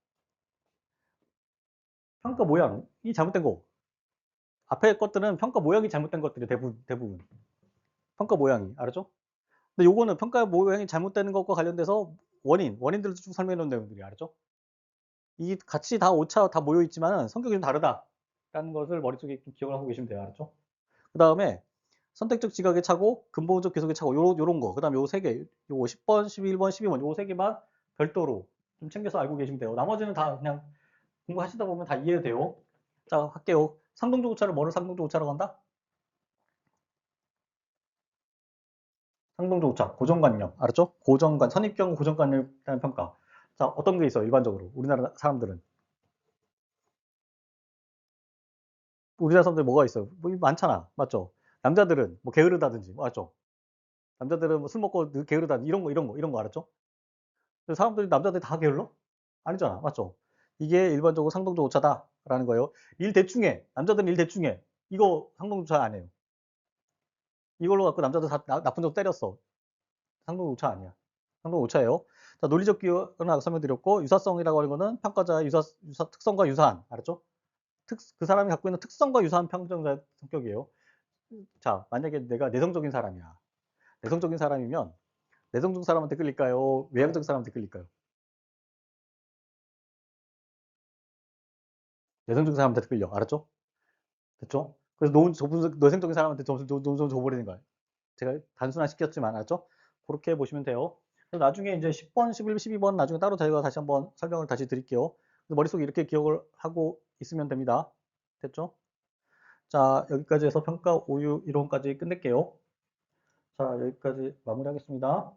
평가 모양이 잘못된 거. 앞에 것들은 평가 모양이 잘못된 것들이 대부분. 평가 모양이 알았죠? 근데 요거는 평가 모양이 잘못되는 것과 관련돼서 원인들을 쭉 설명해 놓은 내용들이 알았죠? 이 같이 다 오차 다 모여 있지만 성격이 좀 다르다라는 것을 머릿속에 좀 기억을 하고 계시면 돼요. 알았죠? 그 다음에 선택적 지각의 차고, 근본적 계속의 차고, 요런 거. 그 다음에 요 세 개, 요거 10번, 11번, 12번, 요 세 개만 별도로 좀 챙겨서 알고 계시면 돼요. 나머지는 다 그냥 공부하시다 보면 다 이해돼요. 자, 할게요. 상동적 오차를 뭐를 상동적 오차라고 한다? 상동적 오차, 고정관념. 알았죠? 선입견 고정관념에 대한 평가. 자, 어떤 게 있어요, 일반적으로? 우리나라 사람들은. 우리나라 사람들 뭐가 있어요? 뭐 많잖아. 맞죠? 남자들은 뭐 게으르다든지, 맞죠? 남자들은 뭐 술 먹고 게으르다든지 이런 거 알았죠? 남자들이 다 게을러? 아니잖아. 맞죠? 이게 일반적으로 상동적 오차다라는 거예요. 일 대충 해. 남자들은 일 대충 해. 이거 상동적 오차 아니에요. 이걸로 갖고 남자들 다 나쁜 적 때렸어. 상동 오차 아니야. 상동 오차예요. 자, 논리적 기호는 아까 설명드렸고, 유사성이라고 하는 거는 평가자의 특성과 유사한. 알았죠? 그 사람이 갖고 있는 특성과 유사한 평정자의 성격이에요. 자, 만약에 내가 내성적인 사람이야. 내성적인 사람이면 내성적 사람한테 끌릴까요? 외향적 사람한테 끌릴까요? 내성적 사람한테 끌려. 알았죠? 됐죠? 그래서 내성적인 사람한테 점수 줘버리는 거야. 제가 단순화 시켰지만, 알았죠? 그렇게 보시면 돼요. 그래서 나중에 이제 10번, 11, 12번 나중에 따로 저희가 다시 한번 설명을 다시 드릴게요. 머릿속에 이렇게 기억을 하고 있으면 됩니다. 됐죠? 자, 여기까지 해서 평가 오유 이론까지 끝낼게요. 자, 여기까지 마무리하겠습니다.